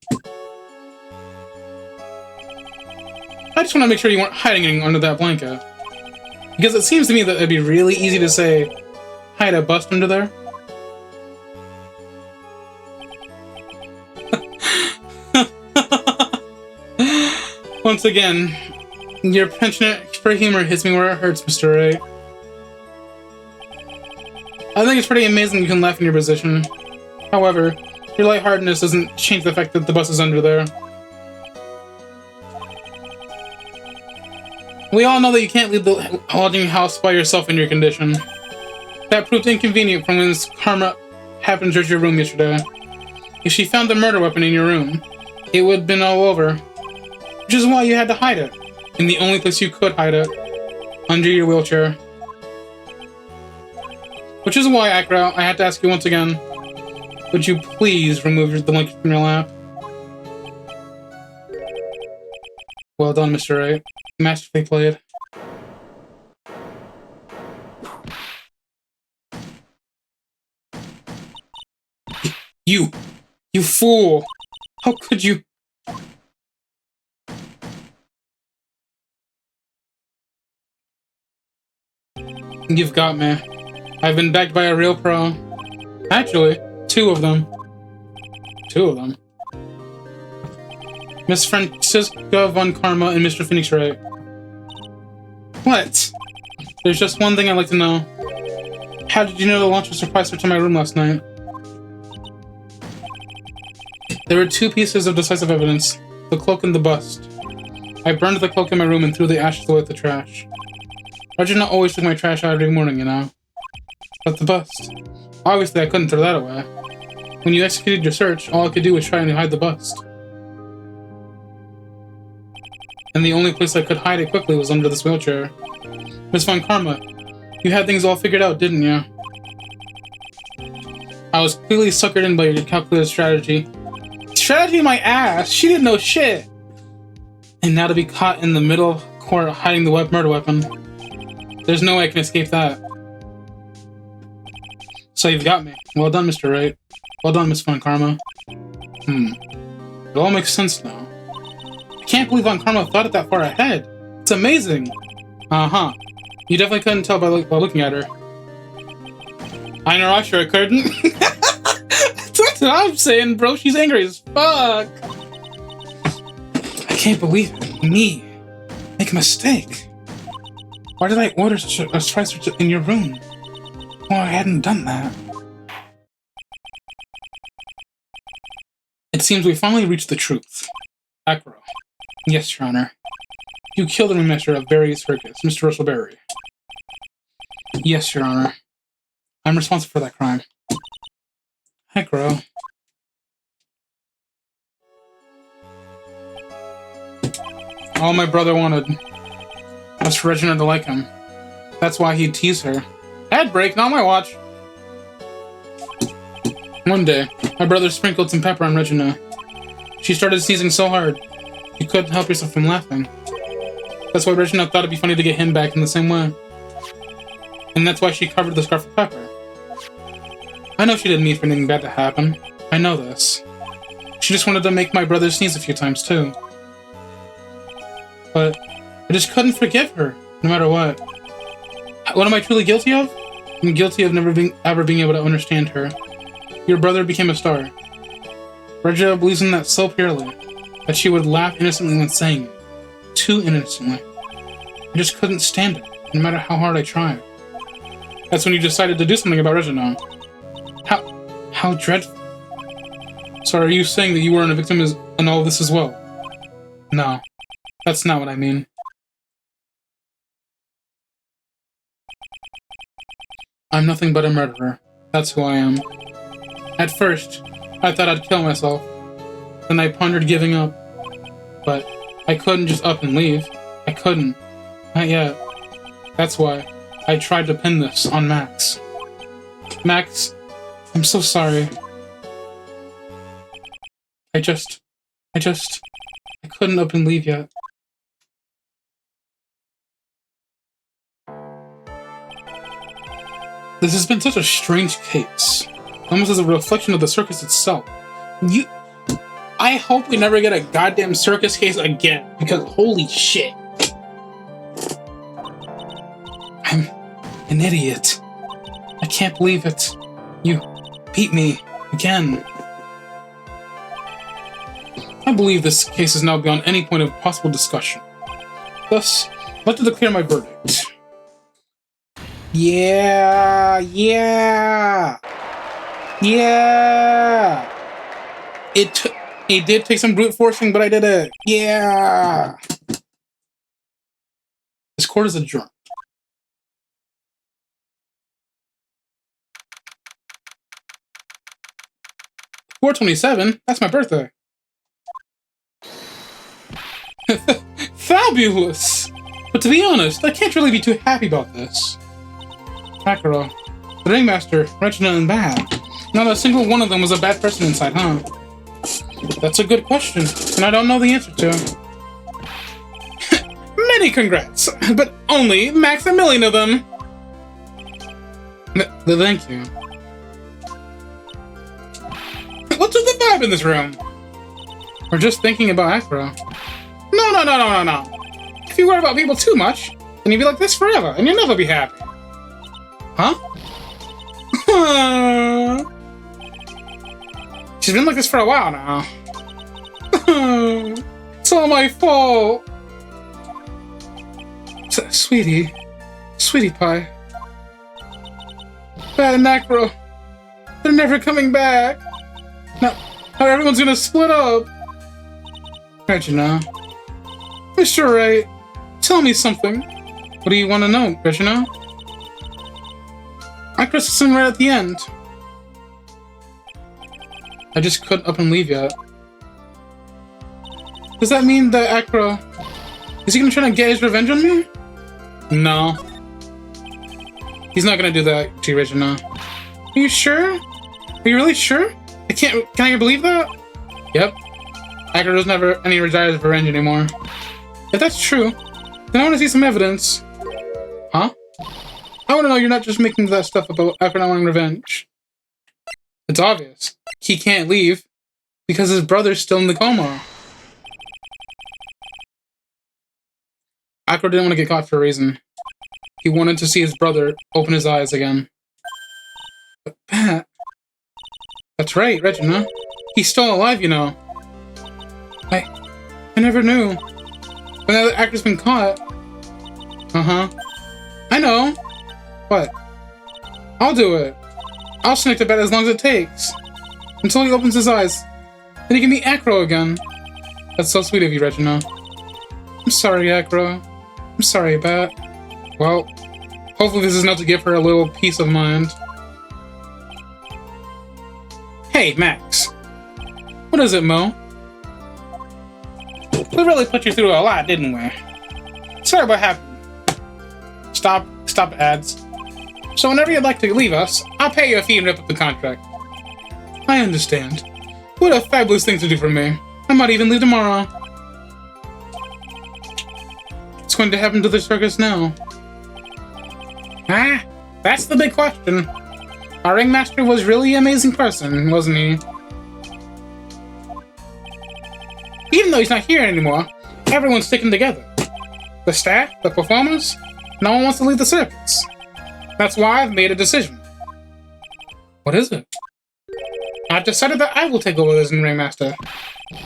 I just want to make sure you weren't hiding anything under that blanket. Because it seems to me that it'd be really easy to say, hide a bust under there. Once again, your penchant for humor hits me where it hurts, Mr. Wright. I think it's pretty amazing you can laugh in your position. However, your lightheartedness doesn't change the fact that the bus is under there. We all know that you can't leave the lodging house by yourself in your condition. That proved inconvenient from when this karma happened to your room yesterday. If she found the murder weapon in your room, it would have been all over. Which is why you had to hide it. In the only place you could hide it. Under your wheelchair. Which is why, Akra, I had to ask you once again. Would you please remove the blanket from your lap? Well done, Mr. Wright. Masterfully played. You fool! How could you? You've got me. I've been backed by a real pro. Actually, two of them. Miss Francisca von Karma and Mr. Phoenix Wright. What? There's just one thing I'd like to know. How did you know the launcher surprised her to my room last night? There were two pieces of decisive evidence. The cloak and the bust. I burned the cloak in my room and threw the ashes away at the trash. Reginald always took my trash out every morning, you know. But the bust. Obviously, I couldn't throw that away. When you executed your search, all I could do was try and hide the bust. And the only place I could hide it quickly was under this wheelchair. Miss Von Karma, you had things all figured out, didn't you? I was clearly suckered in by your calculated strategy. Strategy my ass! She didn't know shit! And now to be caught in the middle court hiding the murder weapon. There's no way I can escape that. So you've got me. Well done, Mr. Wright. Well done, Miss Von Karma. It all makes sense now. I can't believe Von Karma thought it that far ahead. It's amazing. Uh-huh. You definitely couldn't tell by looking at her. I know I sure couldn't. That's what I'm saying, bro. She's angry as fuck. I can't believe it. Me. Make a mistake. Why did I order a strike search in your room? Well, I hadn't done that. It seems we finally reached the truth. Acro. Yes, Your Honor. You killed the ringmaster of Berry Circus, Mr. Russell Berry. Yes, Your Honor. I'm responsible for that crime. Acro. All my brother wanted was for Regina to like him. That's why he'd tease her. Ad break, not my watch. One day, my brother sprinkled some pepper on Regina. She started sneezing so hard, she couldn't help herself from laughing. That's why Regina thought it'd be funny to get him back in the same way. And that's why she covered the scarf with pepper. I know she didn't mean for anything bad to happen. I know this. She just wanted to make my brother sneeze a few times too. But I just couldn't forgive her, no matter what. What am I truly guilty of? I'm guilty of ever being able to understand her. Your brother became a star. Regina believes in that so purely that she would laugh innocently when saying it. Too innocently. I just couldn't stand it, no matter how hard I tried. That's when you decided to do something about Regina. How dreadful. So are you saying that you weren't a victim in all of this as well? No, that's not what I mean. I'm nothing but a murderer. That's who I am. At first, I thought I'd kill myself. Then I pondered giving up. But I couldn't just up and leave. I couldn't. Not yet. That's why I tried to pin this on Max. Max, I'm so sorry. I couldn't up and leave yet. This has been such a strange case. Almost as a reflection of the circus itself. I hope we never get a goddamn circus case again, because holy shit. I'm an idiot. I can't believe it. You beat me again. I believe this case is now beyond any point of possible discussion. Thus, I'd like to declare my verdict. Yeah! It did take some brute forcing, but I did it. Yeah! This court is adjourned. $427? That's my birthday. Fabulous! But to be honest, I can't really be too happy about this. Sakura, the ringmaster, Regina, and Bad. Not a single one of them was a bad person inside, huh? That's a good question, and I don't know the answer to. Many congrats, but only max a million of them. Thank you. What's with the vibe in this room? We're just thinking about Sakura. No. If you worry about people too much, then you'd be like this forever, and you'll never be happy. Huh? She's been like this for a while now. It's all my fault. Sweetie pie. Bad and Sakura. They're never coming back. Now everyone's gonna split up. Regina. Mr. Wright, tell me something. What do you want to know, Regina? I pressed something right at the end. I just couldn't up and leave yet. Does that mean that Sakura... Is he gonna try to get his revenge on me? No. He's not gonna do that to you, Regina. Are you sure? Are you really sure? Can I believe that? Yep. Sakura doesn't have any desire for revenge anymore. If that's true, then I want to see some evidence. Huh? I want to know you're not just making that stuff about Sakura not wanting revenge. It's obvious. He can't leave because his brother's still in the coma. Sakura didn't want to get caught for a reason. He wanted to see his brother open his eyes again. But Pat... That's right, Regina. He's still alive, you know. I never knew. But now the actor's been caught. Uh-huh. I know. What? I'll do it. I'll sneak to bed as long as it takes. Until he opens his eyes. Then he can meet Sakura again. That's so sweet of you, Regina. I'm sorry, Sakura. I'm sorry, Bat. Well, hopefully this is enough to give her a little peace of mind. Hey, Max. What is it, Mo? We really put you through a lot, didn't we? Sorry what happened. Stop ads. So whenever you'd like to leave us, I'll pay you a fee and rip up the contract. I understand. What a fabulous thing to do for me. I might even leave tomorrow. What's going to happen to the circus now? Ah, that's the big question. Our ringmaster was really an amazing person, wasn't he? Even though he's not here anymore, everyone's sticking together. The staff, the performers, no one wants to leave the circus. That's why I've made a decision. What is it? I've decided that I will take over as ringmaster.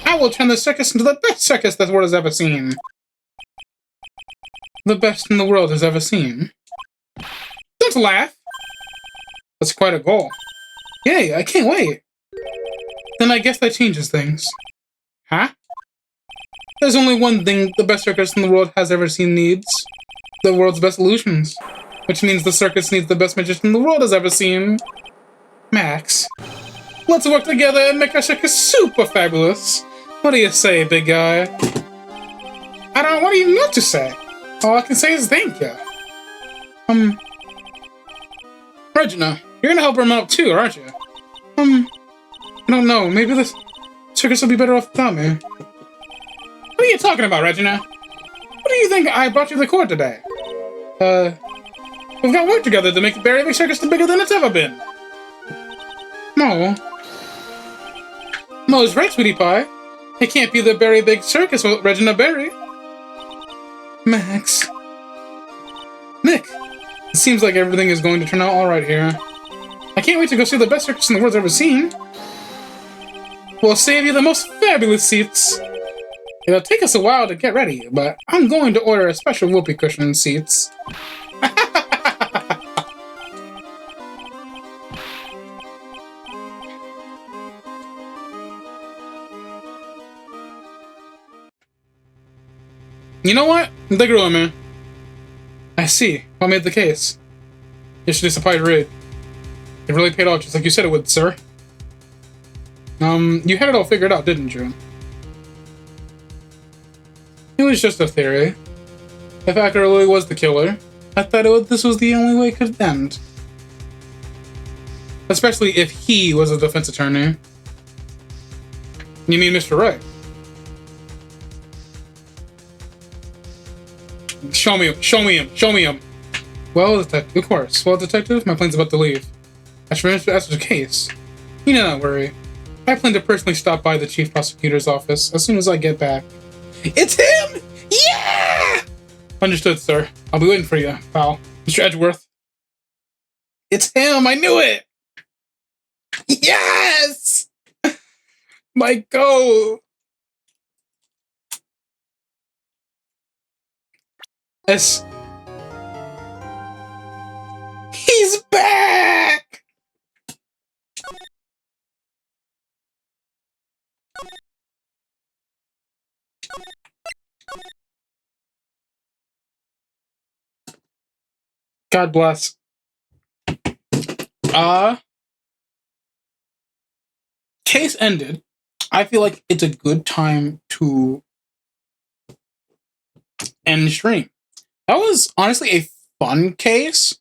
I will turn the circus into the best circus this world has ever seen. The best in the world has ever seen. Don't laugh. That's quite a goal. Yay, I can't wait. Then I guess that changes things. Huh? There's only one thing the best circus in the world has ever seen needs. The world's best illusions. Which means the circus needs the best magician the world has ever seen. Max. Let's work together and make our circus super fabulous. What do you say, big guy? What do you not to say? All I can say is thank you. Regina, you're gonna help him out too, aren't you? I don't know, maybe this circus will be better off without me. What are you talking about, Regina? What do you think I brought you to the court today? We've got work together to make the Berry Big Circus bigger than it's ever been. Mo's right, sweetie pie. It can't be the Berry Big Circus without Regina Berry. Max. Nick. It seems like everything is going to turn out alright here. I can't wait to go see the best circus in the world's ever seen. We'll save you the most fabulous seats. It'll take us a while to get ready, but I'm going to order a special whoopee cushion seats. You know what? They grew on me. I see. What made the case? Yesterday's a surprise raid. It really paid off just like you said it would, sir. You had it all figured out, didn't you? It was just a theory. If Acker really was the killer, I thought this was the only way it could end. Especially if he was a defense attorney. You mean Mr. Wright? Show me him. Well, detective, of course. Well, detective, my plane's about to leave. I should answer the case. You need not worry. I plan to personally stop by the chief prosecutor's office as soon as I get back. It's him! Yeah! Understood, sir. I'll be waiting for you, pal. Mr. Edgeworth. It's him! I knew it! Yes! My goal! Yes. He's back! God bless. Case ended. I feel like it's a good time to end stream. That was honestly a fun case.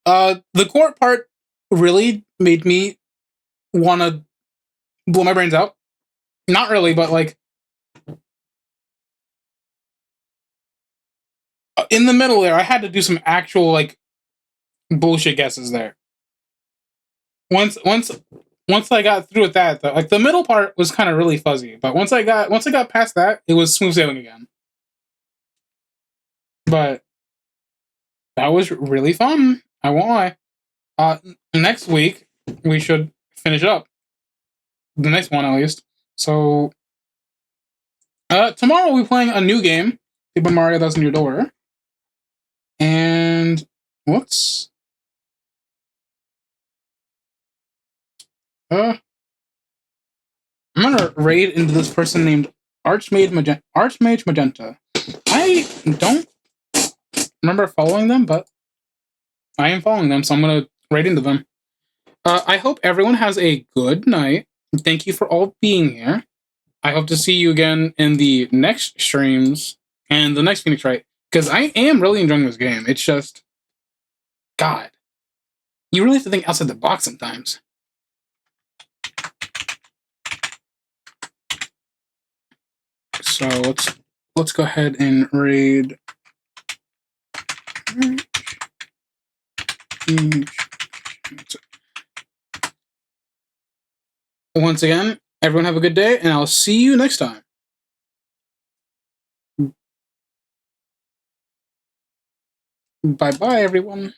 The court part really made me want to blow my brains out. Not really, but like in the middle there, I had to do some actual like bullshit guesses there. Once I got through with that, though, like the middle part was kind of really fuzzy, but once I got past that, it was smooth sailing again. But that was really fun. I won't lie. Next week we should finish up the next one at least. So tomorrow we'll be playing a new game, Super Mario That's in Your Door. And whoops. I'm gonna raid into this person named Archmage Magenta. I don't remember following them, but I am following them, so I'm gonna raid into them. I hope everyone has a good night. Thank you for all being here. I hope to see you again in the next streams and the next Phoenix Wright, because I am really enjoying this game. It's just, God, you really have to think outside the box sometimes. So let's go ahead and raid. Once again, everyone have a good day, and I'll see you next time. Bye-bye, everyone.